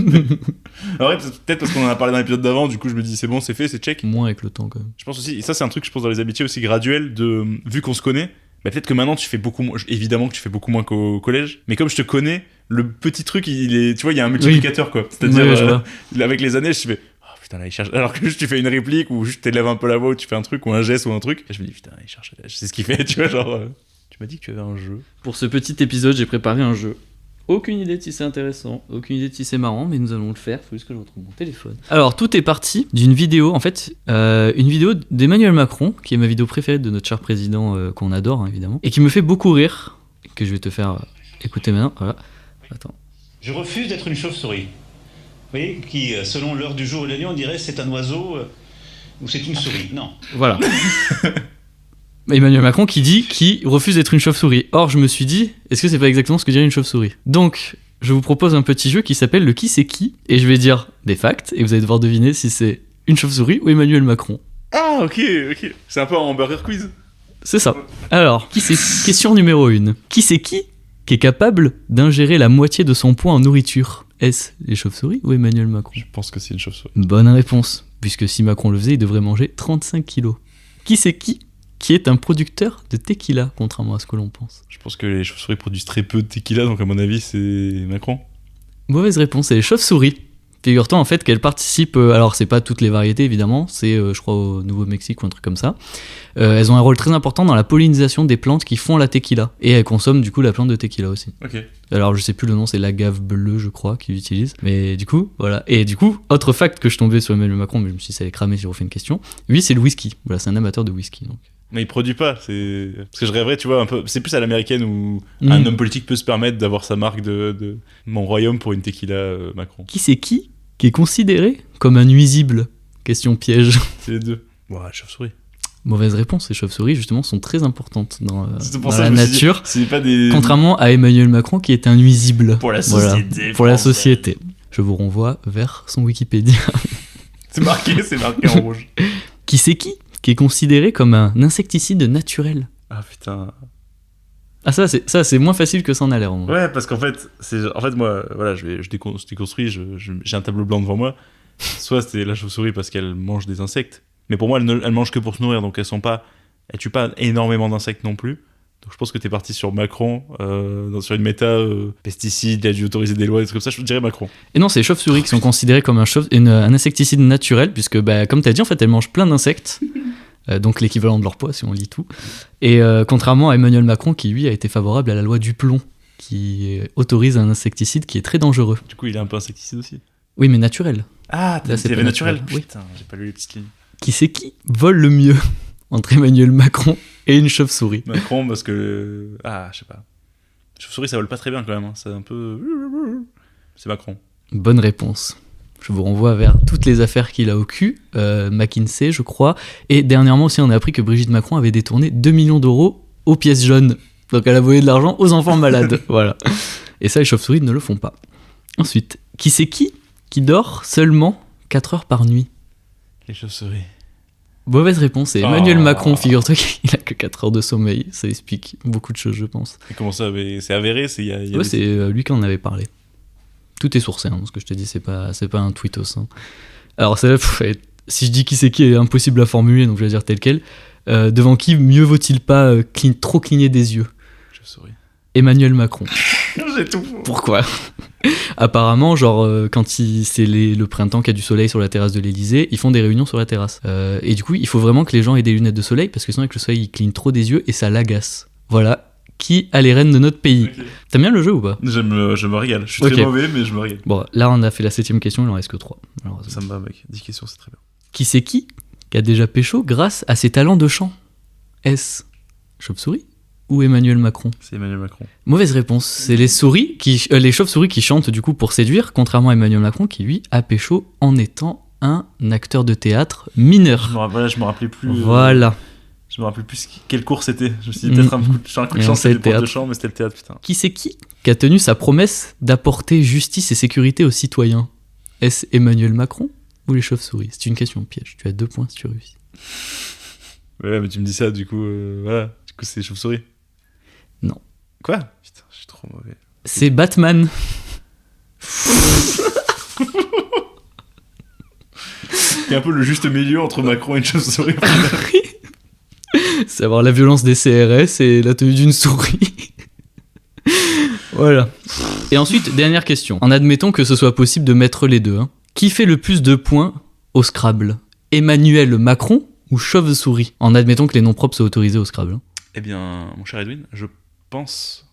En vrai, peut-être parce qu'on en a parlé dans l'épisode d'avant, du coup je me dis c'est bon, c'est fait, c'est check. Moins avec le temps, quand même. Je pense aussi, et ça c'est un truc je pense dans les amitiés aussi graduel, de vu qu'on se connaît, bah peut-être que maintenant tu fais beaucoup moins, évidemment que tu fais beaucoup moins qu'au collège, mais comme je te connais, le petit truc il est, tu vois, il y a un multiplicateur quoi. C'est-à-dire, Ouais, je vois. avec les années, je me fais, oh putain là il cherche, alors que juste tu fais une réplique ou juste t'élèves un peu la voix ou tu fais un truc ou un geste ou un truc, et je me dis putain il cherche, je sais ce qu'il fait, tu vois, genre, tu m'as dit que tu avais un jeu. Pour ce petit épisode, j'ai préparé un jeu. Aucune idée de si c'est intéressant, aucune idée de si c'est marrant, mais nous allons le faire. Faut juste que je retrouve mon téléphone. Alors, tout est parti d'une vidéo, en fait, une vidéo d'Emmanuel Macron, qui est ma vidéo préférée de notre cher président, qu'on adore, hein, évidemment, et qui me fait beaucoup rire, que je vais te faire écouter maintenant. Voilà. Attends. Je refuse d'être une chauve-souris. Vous voyez, qui, selon l'heure du jour et de la nuit, on dirait c'est un oiseau ou c'est une souris. Non. Voilà. Emmanuel Macron qui refuse d'être une chauve-souris. Or, je me suis dit, est-ce que c'est pas exactement ce que dirait une chauve-souris? Donc, je vous propose un petit jeu qui s'appelle le qui c'est qui, et je vais dire des facts, et vous allez devoir deviner si c'est une chauve-souris ou Emmanuel Macron. Ah ok. C'est un peu un hamburger quiz. C'est ça. Alors, question numéro 1. Qui est capable d'ingérer la moitié de son poids en nourriture? Est-ce les chauves-souris ou Emmanuel Macron? Je pense que c'est une chauve-souris. Bonne réponse, puisque si Macron le faisait, il devrait manger 35 kilos. Qui est un producteur de tequila, contrairement à ce que l'on pense? Je pense que les chauves-souris produisent très peu de tequila, donc à mon avis c'est Macron. Mauvaise réponse, c'est les chauves-souris. Figure-toi en fait qu'elles participent, alors c'est pas toutes les variétés évidemment, c'est je crois au Nouveau-Mexique ou un truc comme ça. Elles ont un rôle très important dans la pollinisation des plantes qui font la tequila. Et elles consomment du coup la plante de tequila aussi. Ok. Alors je sais plus le nom, c'est l'agave bleue je crois qu'ils utilisent. Mais du coup, voilà. Et du coup, autre fact que je tombais sur Emmanuel Macron, mais je me suis dit ça allait cramer si je refais une question. Lui c'est le whisky, voilà, c'est un amateur de whisky. Donc. Mais il produit pas, c'est... Parce que je rêverais, tu vois, un peu... C'est plus à l'américaine où un homme politique peut se permettre d'avoir sa marque de mon royaume pour une tequila Macron. Qui est considéré comme un nuisible? Question piège. C'est les deux. Ouais, chauve-souris. Mauvaise réponse, les chauves-souris justement sont très importantes dans Pour dans ça la que je me suis dit, nature. c'est pas des... Contrairement à Emmanuel Macron qui est un nuisible. Pour la Voilà, société. pour la française. société. Je vous renvoie vers son Wikipédia. C'est marqué en rouge. Qui est considéré comme un insecticide naturel? Ah putain. Ah ça c'est moins facile que ça en a l'air. En vrai. Ouais, parce qu'en fait, moi, voilà, je déconstruis, j'ai un tableau blanc devant moi. Soit c'est la chauve-souris parce qu'elle mange des insectes, mais pour moi, elle mange que pour se nourrir, donc elle tue pas énormément d'insectes non plus. Donc je pense que t'es parti sur Macron, sur une méta pesticides, il a dû autoriser des lois, des trucs comme ça, je dirais Macron. Et non, c'est les chauves-souris qui sont considérées comme un insecticide naturel, puisque bah, comme t'as dit, en fait, elles mangent plein d'insectes. Donc l'équivalent de leur poids si on lit tout. Et contrairement à Emmanuel Macron qui lui a été favorable à la loi du plomb qui autorise un insecticide qui est très dangereux. Du coup il est un peu insecticide aussi. Oui mais naturel. Ah, Là, c'est t'avais pas naturel. naturel, oui. Putain, j'ai pas lu les petites lignes. Qui vole le mieux entre Emmanuel Macron et une chauve-souris? Macron parce que... Ah, je sais pas. Chauve-souris ça vole pas très bien quand même, hein. C'est un peu... C'est Macron. Bonne réponse. Je vous renvoie vers toutes les affaires qu'il a au cul, McKinsey je crois, et dernièrement aussi on a appris que Brigitte Macron avait détourné 2 millions d'euros aux pièces jaunes. Donc elle a volé de l'argent aux enfants malades, voilà. Et ça les chauves-souris ne le font pas. Ensuite, qui dort seulement 4 heures par nuit? Les chauves-souris. Mauvaise réponse, c'est Emmanuel Oh. Macron, figure-toi qu'il a que 4 heures de sommeil, ça explique beaucoup de choses je pense. Et comment ça, mais c'est avéré, y a Ouais, des- c'est lui qui en avait parlé. Tout est sourcé, hein, ce que je te dis, c'est pas un tweetos. Hein. Alors, si je dis qui est impossible à formuler, donc je vais dire tel quel. Devant qui mieux vaut-il pas trop cligner des yeux? Chauve-souris. Emmanuel Macron. J'ai tout. Pourquoi? Apparemment, genre, quand c'est le printemps qu'il y a du soleil sur la terrasse de l'Elysée, ils font des réunions sur la terrasse. Et du coup, il faut vraiment que les gens aient des lunettes de soleil, parce que sinon, avec le soleil, il cligne trop des yeux et ça l'agace. Voilà. Qui a les rênes de notre pays? Ok. T'aimes bien le jeu ou pas? Je me régale. Je suis Ok. très mauvais, mais je me régale. Bon, là, on a fait la 7ème question, il en reste que 3. Ça me va, mec. 10 questions, c'est très bien. Qui c'est qui a déjà pécho grâce à ses talents de chant? Est-ce Chauve-souris ou Emmanuel Macron? C'est Emmanuel Macron. Mauvaise réponse. C'est les les chauves-souris qui chantent du coup pour séduire, contrairement à Emmanuel Macron qui lui a pécho en étant un acteur de théâtre mineur. Je me rappelais plus. Voilà. Je me rappelle plus quel cours c'était. Je me suis dit peut-être un coup de chant, Et on sait c'était le le prof de théâtre. chant, mais c'était le théâtre, putain. Qui c'est qui a tenu sa promesse d'apporter justice et sécurité aux citoyens? Est-ce Emmanuel Macron ou les chauves-souris? C'est une question piège. Tu as 2 points si tu réussis. Ouais, mais tu me dis ça, du coup, voilà. Du coup, c'est chauve-souris. Non. Quoi? Putain, je suis trop mauvais. C'est Batman. Il y a un peu le juste milieu entre Macron et une chauve-souris. C'est avoir la violence des CRS et la tenue d'une souris. Voilà. Et ensuite, dernière question. En admettant que ce soit possible de mettre les deux. Qui fait le plus de points au Scrabble? Emmanuel Macron ou chauve-souris? En admettant que les noms propres soient autorisés au Scrabble. Eh bien, mon cher Edwin, je pense.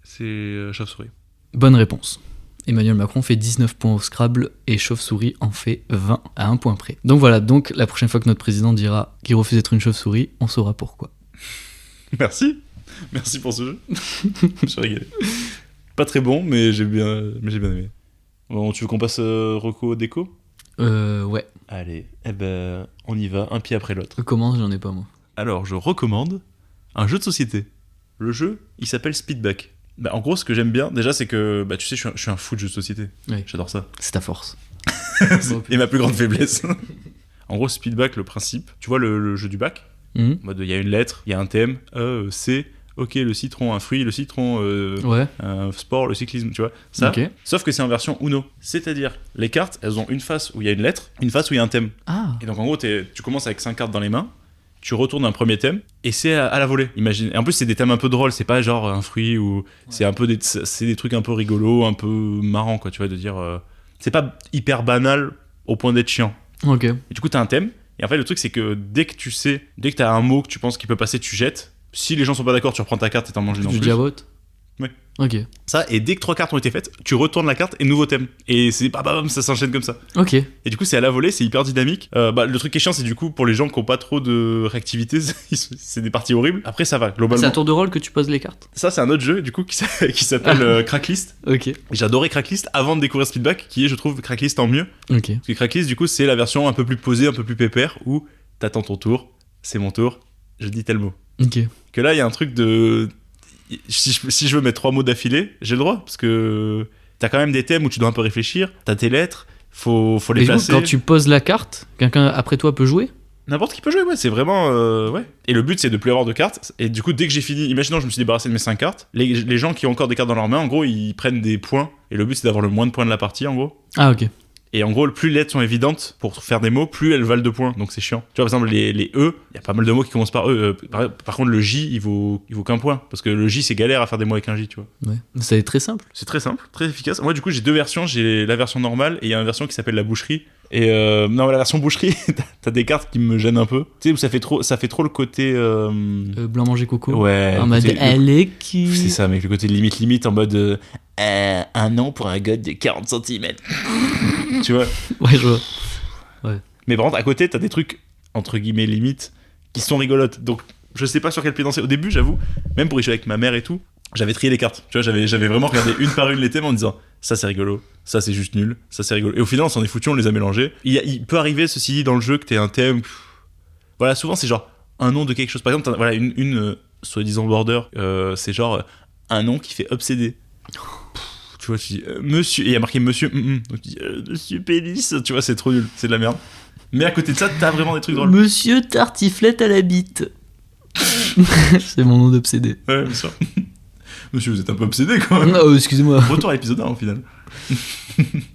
C'est chauve-souris. Bonne réponse. Emmanuel Macron fait 19 points au Scrabble et chauve-souris en fait 20 à 1 point près. Donc voilà, donc la prochaine fois que notre président dira qu'il refuse d'être une chauve-souris, on saura pourquoi. Merci. Merci pour ce jeu. Je suis régalé. Pas très bon, mais j'ai bien aimé. Bon, tu veux qu'on passe reco déco? Ouais. Allez, eh ben, on y va, un pied après l'autre. Comment? J'en ai pas moi. Alors, je recommande un jeu de société. Le jeu, il s'appelle Speedback. Bah, en gros, ce que j'aime bien, déjà, c'est que, bah, tu sais, je suis un fou de jeu de société. Oui. J'adore ça. C'est ta force. Et ma plus grande faiblesse. En gros, Speedback, le principe, tu vois le jeu du bac? Mhm. En mode, il y a une lettre, il y a un thème, C, ok, le citron, un fruit, le citron, Ouais. un sport, le cyclisme, tu vois. Ça. Ok. Sauf que c'est en version Uno. C'est-à-dire, les cartes, elles ont une face où il y a une lettre, une face où il y a un thème. Ah. Et donc, en gros, tu commences avec 5 cartes dans les mains, tu retournes un premier thème, et c'est à la volée. Imagine. Et en plus, c'est des thèmes un peu drôles, c'est pas genre un fruit ou. C'est un peu c'est des trucs un peu rigolos, un peu marrants, quoi, tu vois, de dire. C'est pas hyper banal au point d'être chiant. Ok. Et du coup, t'as un thème. Et en fait, le truc, c'est que dès que t'as un mot que tu penses qu'il peut passer, tu jettes. Si les gens sont pas d'accord, tu reprends ta carte et t'en manges une en Du plus. diabote. Ouais. Ok. Ça, et dès que 3 cartes ont été faites, tu retournes la carte et nouveau thème. Et c'est bam, ça s'enchaîne comme ça. Ok. Et du coup, c'est à la volée, c'est hyper dynamique. Le truc qui est chiant, c'est du coup, pour les gens qui ont pas trop de réactivité, c'est des parties horribles. Après, ça va, C'est globalement. à tour de rôle que tu poses les cartes. Ça, c'est un autre jeu, du coup, qui s'appelle Cracklist. Ok. Et j'adorais Cracklist avant de découvrir Speedback, qui est, je trouve, Cracklist en mieux. Ok. Parce que Cracklist, du coup, c'est la version un peu plus posée, un peu plus pépère, où t'attends ton tour, c'est mon tour, je dis tel mot. Ok. Que là, il y a un truc de. Si je veux mettre 3 mots d'affilée, j'ai le droit, parce que t'as quand même des thèmes où tu dois un peu réfléchir, t'as tes lettres, faut les Et du coup, placer. quand tu poses la carte, quelqu'un après toi peut jouer? N'importe qui peut jouer, ouais, c'est vraiment. Ouais. Et le but, c'est de plus avoir de cartes. Et du coup, dès que j'ai fini, imaginons, je me suis débarrassé de mes 5 cartes, les gens qui ont encore des cartes dans leurs mains, en gros, ils prennent des points. Et le but, c'est d'avoir le moins de points de la partie, en gros. Ah ok. Et en gros, plus les lettres sont évidentes pour faire des mots, plus elles valent 2 points. Donc c'est chiant. Tu vois, par exemple, les E, il y a pas mal de mots qui commencent par E. Par contre, le J, il vaut qu'un point. Parce que le J, c'est galère à faire des mots avec un J, tu vois. Ouais. Ça est très simple. C'est très simple, très efficace. Moi, du coup, j'ai 2 versions. J'ai la version normale et il y a une version qui s'appelle la boucherie. Et non, la version boucherie, t'as des cartes qui me gênent un peu. Tu sais, où ça fait trop le côté. Blanc manger coco. Ouais. En mode côté- elle est qui. C'est ça, mec, le côté limite en mode un an pour un god de 40 cm. Tu vois. Ouais, je vois. Mais par contre, à côté, t'as des trucs, entre guillemets, limite, qui sont rigolotes. Donc, je sais pas sur quel pied danser. Au début, j'avoue, même pour y jouer avec ma mère et tout, j'avais trié les cartes. Tu vois, j'avais vraiment regardé une par une les thèmes en disant ça c'est rigolo, ça c'est juste nul, ça c'est rigolo. Et au final, on s'en est foutu, on les a mélangés. Il peut arriver, ceci dit, dans le jeu, que t'aies un thème. Voilà, souvent, c'est genre un nom de quelque chose. Par exemple, t'as, voilà, une soi-disant border, c'est genre un nom qui fait obsédé. Tu vois, tu dis monsieur, et il y a marqué monsieur, donc tu dis monsieur Pénis, tu vois, c'est trop nul, c'est de la merde. Mais à côté de ça, t'as vraiment des trucs drôles. Monsieur Tartiflette à la bite. C'est mon nom d'obsédé. Ouais, bien sûr. Monsieur, vous êtes un peu obsédé quand même. Oh, excusez-moi. Retour à l'épisode 1 au final.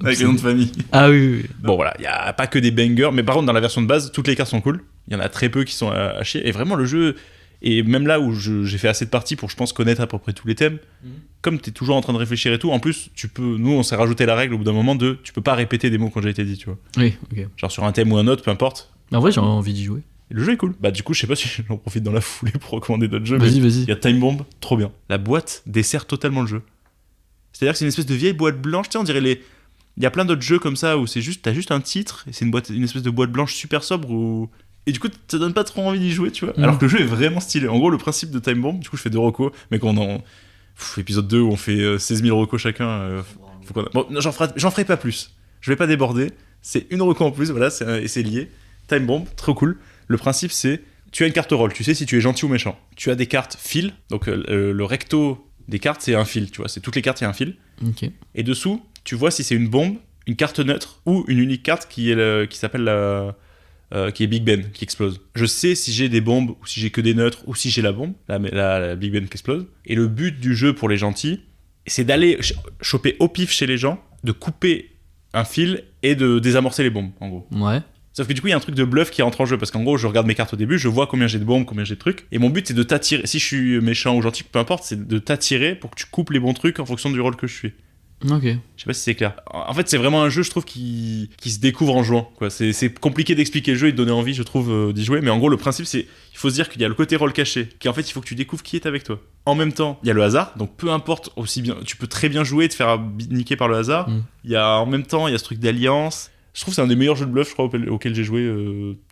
Avec les noms de famille. Ah oui. Bon voilà, il y a pas que des bangers, mais par contre dans la version de base, toutes les cartes sont cool. Il y en a très peu qui sont à chier. Et vraiment le jeu, Et même là où j'ai fait assez de parties pour, je pense, connaître à peu près tous les thèmes, comme t'es toujours en train de réfléchir et tout, en plus, nous, on s'est rajouté la règle au bout d'un moment tu peux pas répéter des mots qui ont déjà été dit, tu vois. Oui, ok. Genre sur un thème ou un autre, peu importe. Mais en vrai, j'ai envie d'y jouer. Et le jeu est cool. Bah, du coup, je sais pas si j'en profite dans la foulée pour recommander d'autres jeux. Vas-y, mais vas-y. il y a Time Bomb, trop bien. La boîte dessert totalement le jeu. C'est-à-dire que c'est une espèce de vieille boîte blanche, tu sais, on dirait il y a plein d'autres jeux comme ça où t'as juste un titre et c'est une espèce de boîte blanche super sobre où. Et du coup, ça donne pas trop envie d'y jouer, tu vois. Alors que le jeu est vraiment stylé. En gros, le principe de Time Bomb, du coup, je fais 2 recos, mais qu'on en. Épisode 2 où on fait 16 000 recos chacun. Bon, non, j'en ferai pas plus. Je vais pas déborder. C'est une reco en plus, voilà, et c'est lié. Time Bomb, trop cool. Le principe, c'est. Tu as une carte rôle, tu sais si tu es gentil ou méchant. Tu as des cartes fil, donc le recto des cartes, c'est un fil, tu vois. C'est toutes les cartes, il y a un fil. Ok. Et dessous, tu vois si c'est une bombe, une carte neutre ou une unique carte qui s'appelle qui est Big Ben, qui explose. Je sais si j'ai des bombes ou si j'ai que des neutres ou si j'ai la bombe, la Big Ben qui explose. Et le but du jeu pour les gentils, c'est d'aller choper au pif chez les gens, de couper un fil et de désamorcer les bombes, en gros. Ouais. Sauf que du coup, il y a un truc de bluff qui rentre en jeu, parce qu'en gros, je regarde mes cartes au début, je vois combien j'ai de bombes, combien j'ai de trucs, et mon but, c'est de t'attirer. Si je suis méchant ou gentil, peu importe, c'est de t'attirer pour que tu coupes les bons trucs en fonction du rôle que je suis. Ok. Je sais pas si c'est clair. En fait, c'est vraiment un jeu, je trouve, qui se découvre en jouant, quoi. C'est compliqué d'expliquer le jeu et de donner envie, je trouve, d'y jouer, mais en gros, le principe, c'est il faut se dire qu'il y a le côté rôle caché, qui en fait, il faut que tu découvres qui est avec toi. En même temps, il y a le hasard, donc peu importe, aussi bien, tu peux très bien jouer et te faire niquer par le hasard. Il y a en même temps, il y a ce truc d'alliance. Je trouve que c'est un des meilleurs jeux de bluff, je crois, auquel j'ai joué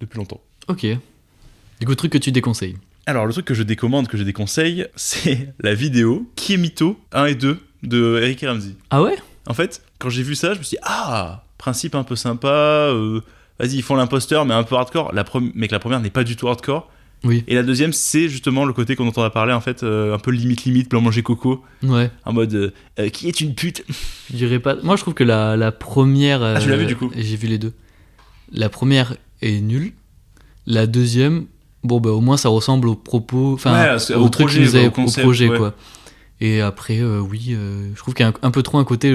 depuis longtemps. Ok. Du coup, truc que tu déconseilles. Alors, le truc que je décommande, que je déconseille, c'est la vidéo Qui est Mytho 1 et 2 de Eric et Ramsey. Ah ouais? En fait, quand j'ai vu ça, je me suis dit, principe un peu sympa, vas-y, ils font l'imposteur, mais un peu hardcore. Mais que la première n'est pas du tout hardcore. Oui. Et la deuxième, c'est justement le côté dont on a parlé, en fait, un peu limite, blanc manger coco. Ouais. En mode, qui est une pute? Je dirais pas. Moi, je trouve que la première. Tu l'as vu du coup? J'ai vu les deux. La première est nulle. La deuxième, bon, bah, au moins, ça ressemble aux propos. Enfin, au truc qu'ils nous avaient au projet, quoi. Et après, oui, je trouve qu'il y a un peu trop un côté.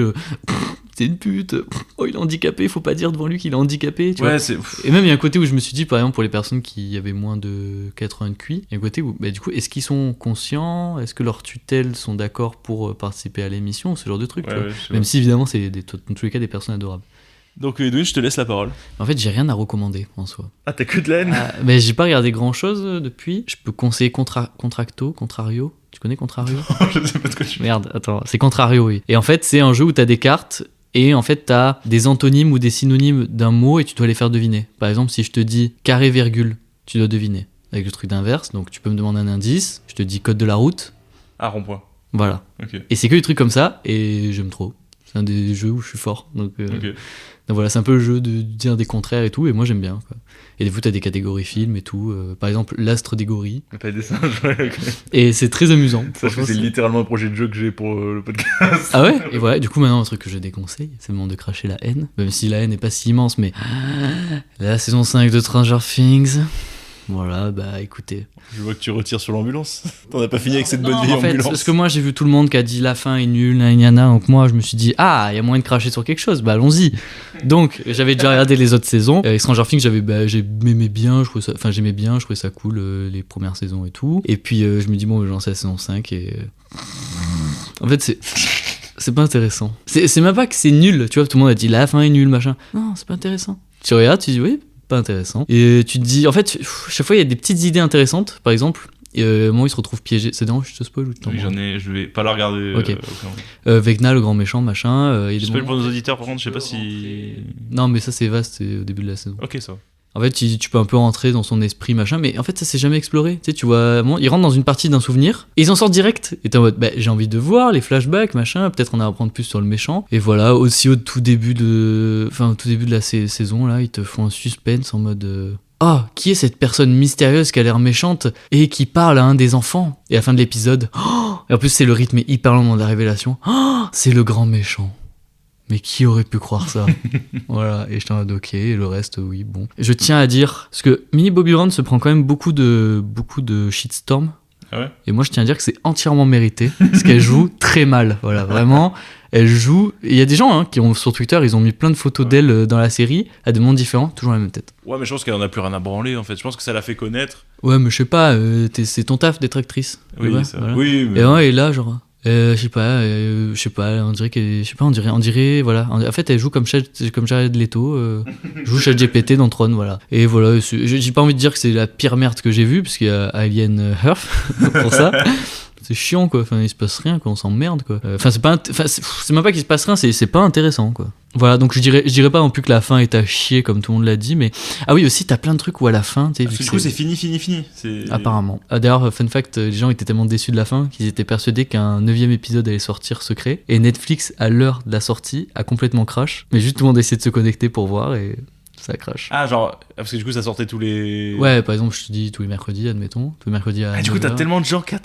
C'est une pute, oh il est handicapé, faut pas dire devant lui qu'il est handicapé, tu vois. Et même il y a un côté où je me suis dit, par exemple pour les personnes qui avaient moins de 80 de QI, il y a un côté où, bah, du coup, est-ce qu'ils sont conscients, est-ce que leurs tutelles sont d'accord pour participer à l'émission, ce genre de truc, même si évidemment c'est dans tous les cas des personnes adorables. Donc Edwin, je te laisse la parole. En fait, j'ai rien à recommander en soi. Ah, t'as que de la haine? Mais j'ai pas regardé grand chose depuis. Je peux conseiller Contrario. Tu connais Contrario? Je sais pas de quoi tu parles. Merde, attends, c'est Contrario, oui. Et en fait, c'est un jeu où t'as des cartes. Et en fait, t'as des antonymes ou des synonymes d'un mot et tu dois les faire deviner. Par exemple, si je te dis carré virgule, tu dois deviner. Avec le truc d'inverse, donc tu peux me demander un indice, je te dis code de la route. Ah, rond-point. Voilà. Ok. Et c'est que des trucs comme ça, et j'aime trop. C'est un des jeux où je suis fort. Donc voilà, c'est un peu le jeu de dire des contraires et tout, et moi j'aime bien, quoi. Et des fois, t'as des catégories films et tout. Par exemple, l'astre des gorilles. T'as des singes, ouais, ok. Et c'est très amusant. C'est littéralement un projet de jeu que j'ai pour le podcast. Ah ouais? Et voilà, du coup, maintenant, un truc que je déconseille, c'est le moment de cracher la haine. Même si la haine n'est pas si immense, mais la saison 5 de Stranger Things. Voilà, bah écoutez. Je vois que tu retires sur l'ambulance. T'en as pas fini avec cette bonne vieille ambulance. Parce que moi j'ai vu tout le monde qui a dit la fin est nulle, donc moi je me suis dit, il y a moyen de cracher sur quelque chose, bah allons-y. Donc j'avais déjà regardé les autres saisons. Avec Stranger Things, j'aimais bien, je trouvais ça cool, les premières saisons et tout. Et puis je me dis, bon, j'en sais la saison 5 et. En fait, c'est pas intéressant. C'est même pas que c'est nul, tu vois, tout le monde a dit la fin est nulle, machin. Non, c'est pas intéressant. Tu regardes, tu dis, oui, pas intéressant. Et tu te dis, en fait, chaque fois il y a des petites idées intéressantes. Par exemple, moi il se retrouve piégé. C'est dérange, je te spoil ou tu t'en Oui, je vais pas la regarder. Ok. Vecna, le grand méchant, machin. Je spoil pour nos auditeurs, par contre, je sais pas si. Non, mais ça c'est vaste, c'est au début de la saison. Ok, ça va. En fait, tu peux un peu rentrer dans son esprit, machin, mais en fait, ça c'est jamais exploré. Tu vois, bon, ils rentrent dans une partie d'un souvenir, et ils en sortent direct. Et t'es en mode, j'ai envie de voir les flashbacks, machin, peut-être en apprendre plus sur le méchant. Et voilà, aussi au tout début de la saison, là, ils te font un suspense en mode. Qui est cette personne mystérieuse qui a l'air méchante et qui parle à un des enfants? Et à la fin de l'épisode, et en plus, c'est le rythme est hyper long dans la révélation. C'est le grand méchant. Mais qui aurait pu croire ça? Voilà, et je t'en ai ok, et le reste, oui, bon. Je tiens à dire, parce que Millie Bobby Brown se prend quand même beaucoup de shitstorm Ah ouais. Et moi, je tiens à dire que c'est entièrement mérité, parce qu'elle joue très mal. Voilà, vraiment, elle joue. Il y a des gens qui ont sur Twitter, ils ont mis plein de photos d'elle dans la série, à des mondes différents, toujours la même tête. Ouais, mais je pense qu'elle en a plus rien à branler en fait. Je pense que ça l'a fait connaître. Ouais, mais je sais pas, c'est ton taf d'être actrice. Oui, Ouais, ça. voilà. Oui, mais... Et ouais, et là, genre. Je sais pas, on dirait que, je sais pas, on dirait, voilà. En fait, elle joue comme Jared Leto, joue ChatGPT dans Tron, voilà. Et voilà, j'ai pas envie de dire que c'est la pire merde que j'ai vue, parce qu'il y a Alien Earth pour ça. C'est chiant, quoi. Enfin, il se passe rien, quoi. On s'emmerde, quoi. Enfin, c'est même pas qu'il se passe rien, c'est pas intéressant, quoi. Voilà, donc je dirais pas non plus que la fin est à chier, comme tout le monde l'a dit, mais... Ah oui, aussi, t'as plein de trucs où à la fin, tu sais... Parce que du coup, c'est fini. Apparemment. D'ailleurs, fun fact, les gens étaient tellement déçus de la fin qu'ils étaient persuadés qu'un 9ème épisode allait sortir secret. Et Netflix, à l'heure de la sortie, a complètement crash. Mais juste tout le monde essaie de se connecter pour voir et ça crash. Ah, genre, parce que du coup, ça sortait tous les... Ouais, par exemple, je te dis tous les mercredis, admettons. Tous les mercredis à... Ah, du coup, 9h. t'as tellement de gens, Kat.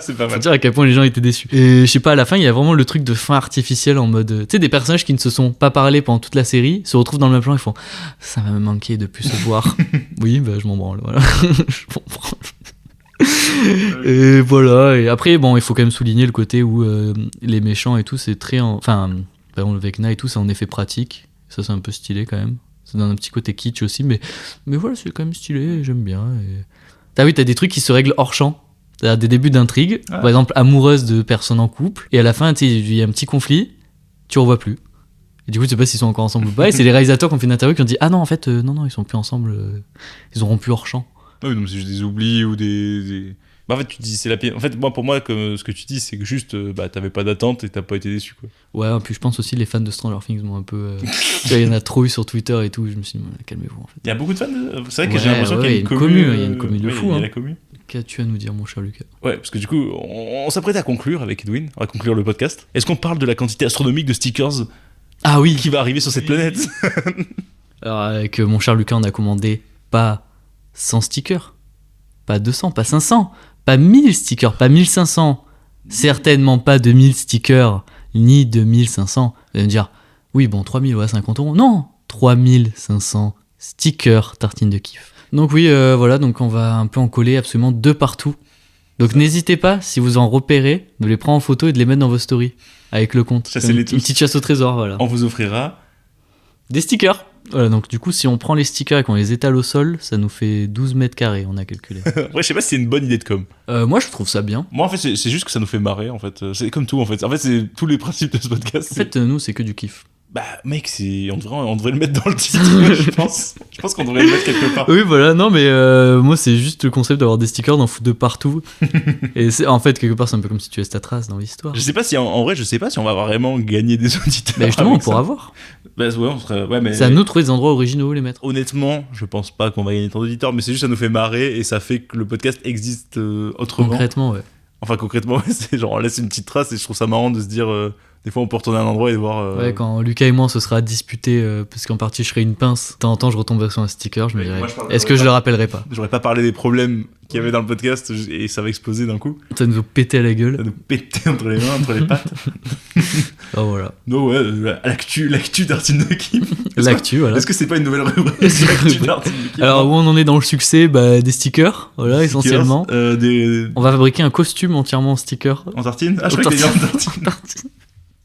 C'est pas Faut mal. dire à quel point les gens étaient déçus. Et je sais pas, à la fin, il y a vraiment le truc de fin artificielle en mode. Tu sais, des personnages qui ne se sont pas parlé pendant toute la série se retrouvent dans le même plan et font ça va me manquer de plus se voir. Oui, bah je m'en branle, voilà. Je m'en branle. Et voilà. Et après, bon, il faut quand même souligner le côté où les méchants et tout, c'est très. Enfin, par exemple, le Vecna et tout, c'est en effet pratique. Ça, c'est un peu stylé quand même. Ça donne un petit côté kitsch aussi, mais voilà, c'est quand même stylé, j'aime bien. Et... T'as des trucs qui se règlent hors champ. T'as des débuts d'intrigue, Ouais. par exemple amoureuse de personnes en couple, et à la fin, tu sais, il y a un petit conflit, tu revois plus. Et du coup, tu sais pas s'ils sont encore ensemble ou pas, et c'est les réalisateurs qui ont fait une interview qui ont dit ah non, en fait, non, ils sont plus ensemble, ils auront plus hors champ. Ouais, donc c'est juste des oublis ou des... Bah, en fait, tu dis, c'est la pire. En fait, pour moi, comme ce que tu dis, c'est que juste, t'avais pas d'attente et t'as pas été déçu, quoi. Ouais, puis je pense aussi les fans de Stranger Things m'ont un peu. Tu vois, il y en a trop eu sur Twitter et tout, je me suis dit, calmez-vous en fait. Il y a beaucoup de fans. C'est vrai que Ouais, j'ai l'impression qu'il y a une commu, il y a une commu de fou, Il y a hein. la commu. Qu'as-tu à nous dire, mon cher Lucas? Ouais, parce que du coup, on s'apprête à conclure avec Edwin, on va conclure le podcast. Est-ce qu'on parle de la quantité astronomique de stickers Ah oui. qui va arriver sur cette planète? Alors, avec mon cher Lucas, on a commandé pas 100 stickers, pas 200, pas 500, pas 1000 stickers, pas 1500, certainement pas 2000 stickers, ni 2500. Vous allez me dire, oui, bon, 3000, ouais, 50 euros. Non, 3500 stickers tartine de kiff. Donc oui, voilà, donc on va un peu en coller absolument de partout. Donc n'hésitez pas, si vous en repérez, de les prendre en photo et de les mettre dans vos stories, avec le compte. Chassez-les Une tous. petite chasse au trésor, voilà. On vous offrira. Des stickers. Voilà, donc du coup, si on prend les stickers et qu'on les étale au sol, ça nous fait 12 mètres carrés, on a calculé. Ouais, je sais pas si c'est une bonne idée de com. Moi, je trouve ça bien. Moi, en fait, c'est juste que ça nous fait marrer, en fait. C'est comme tout, en fait. En fait, c'est tous les principes de ce podcast. En fait, nous, c'est que du kiff. Bah, mec, on devrait le mettre dans le titre, je pense. Je pense qu'on devrait le mettre quelque part. Oui, voilà, non, mais moi, c'est juste le concept d'avoir des stickers, d'en foutre de partout. Et en fait, quelque part, c'est un peu comme si tu laisses ta trace dans l'histoire. Je sais pas si, en vrai, je sais pas si on va vraiment gagner des auditeurs. Bah, justement, on avec pourra ça. voir. Bah, ouais, on serait... ouais, mais... C'est à nous de trouver des endroits originaux où les mettre. Honnêtement, je pense pas qu'on va gagner tant d'auditeurs, mais c'est juste ça nous fait marrer et ça fait que le podcast existe autrement. Concrètement, ouais. Enfin, concrètement, ouais, c'est genre on laisse une petite trace et je trouve ça marrant de se dire des fois on peut retourner à un endroit et voir. Ouais, quand Lucas et moi on se sera disputé, parce qu'en partie je serai une pince, de temps en temps je retomberai sur un sticker, je me Oui, dirais, moi, je parlerai est-ce que pas. je le rappellerai pas? J'aurais pas parlé des problèmes qu'il y avait dans le podcast et ça va exploser d'un coup. Ça nous a pété à la Ça gueule. va nous péter entre les mains, entre les pattes. Oh voilà. Non, ouais, l'actu d'Artine de Kim. L'actu, voilà. Est-ce que c'est pas une nouvelle rubrique? C'est L'actu rubrique. d'Artine de Kim. Alors où on en est dans le succès, bah, des stickers, voilà, essentiellement. Des... On va fabriquer un costume entièrement en stickers. En tartine? Ah, je crois qu'il y a en tartine.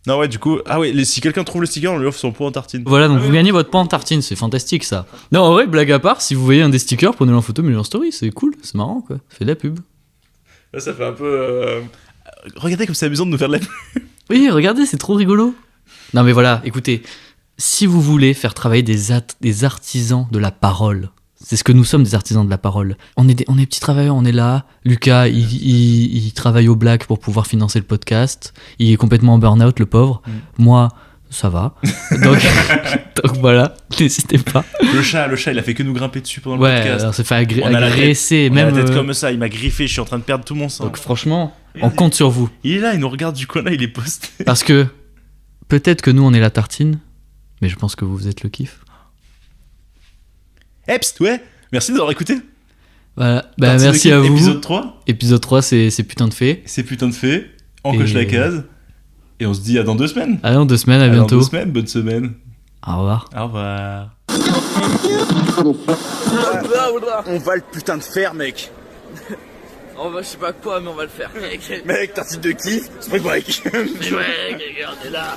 Non, ouais, du coup, ah ouais, si quelqu'un trouve le sticker, on lui offre son pot en tartine. Voilà, donc Ah vous ouais. gagnez votre pain en tartine, c'est fantastique ça. Non, en vrai, blague à part, si vous voyez un des stickers, prenez-le en photo, mettez-le en story, c'est cool, c'est marrant quoi. Ça fait de la pub. Là, ça fait un peu. Regardez comme c'est amusant de nous faire de la pub. Oui, regardez, c'est trop rigolo. Non mais voilà, écoutez, si vous voulez faire travailler des artisans de la parole, c'est ce que nous sommes, des artisans de la parole. On est petits travailleurs, on est là. Lucas, il travaille au black pour pouvoir financer le podcast. Il est complètement en burn-out, le pauvre. Moi, ça va. Donc voilà, n'hésitez pas. Le chat, il a fait que nous grimper dessus pendant le Ouais, podcast. alors ça fait On a la tête- agresser, On a même. la tête comme ça, il m'a griffé, je suis en train de perdre tout mon sang. Donc franchement, on compte sur vous. Il est là, il nous regarde du coin là, il est posté. Parce que peut-être que nous, on est la tartine, mais je pense que vous êtes le kiff. Epst, ouais, merci d'avoir écouté. Voilà, bah, Tartine de merci Kim, à vous. Épisode 3, Épisode 3, c'est putain de fait. c'est putain de fait. On Et- coche la case. Et on se dit à dans 2 semaines. Allez, dans 2 semaines, à Dans bientôt. 2 semaines, bonne semaine. Au revoir. Au revoir. On va le putain de faire, mec. On va, je sais pas quoi, mais on va le faire. Mec, t'as un type de kiff, spring break. Mais ouais, on est là.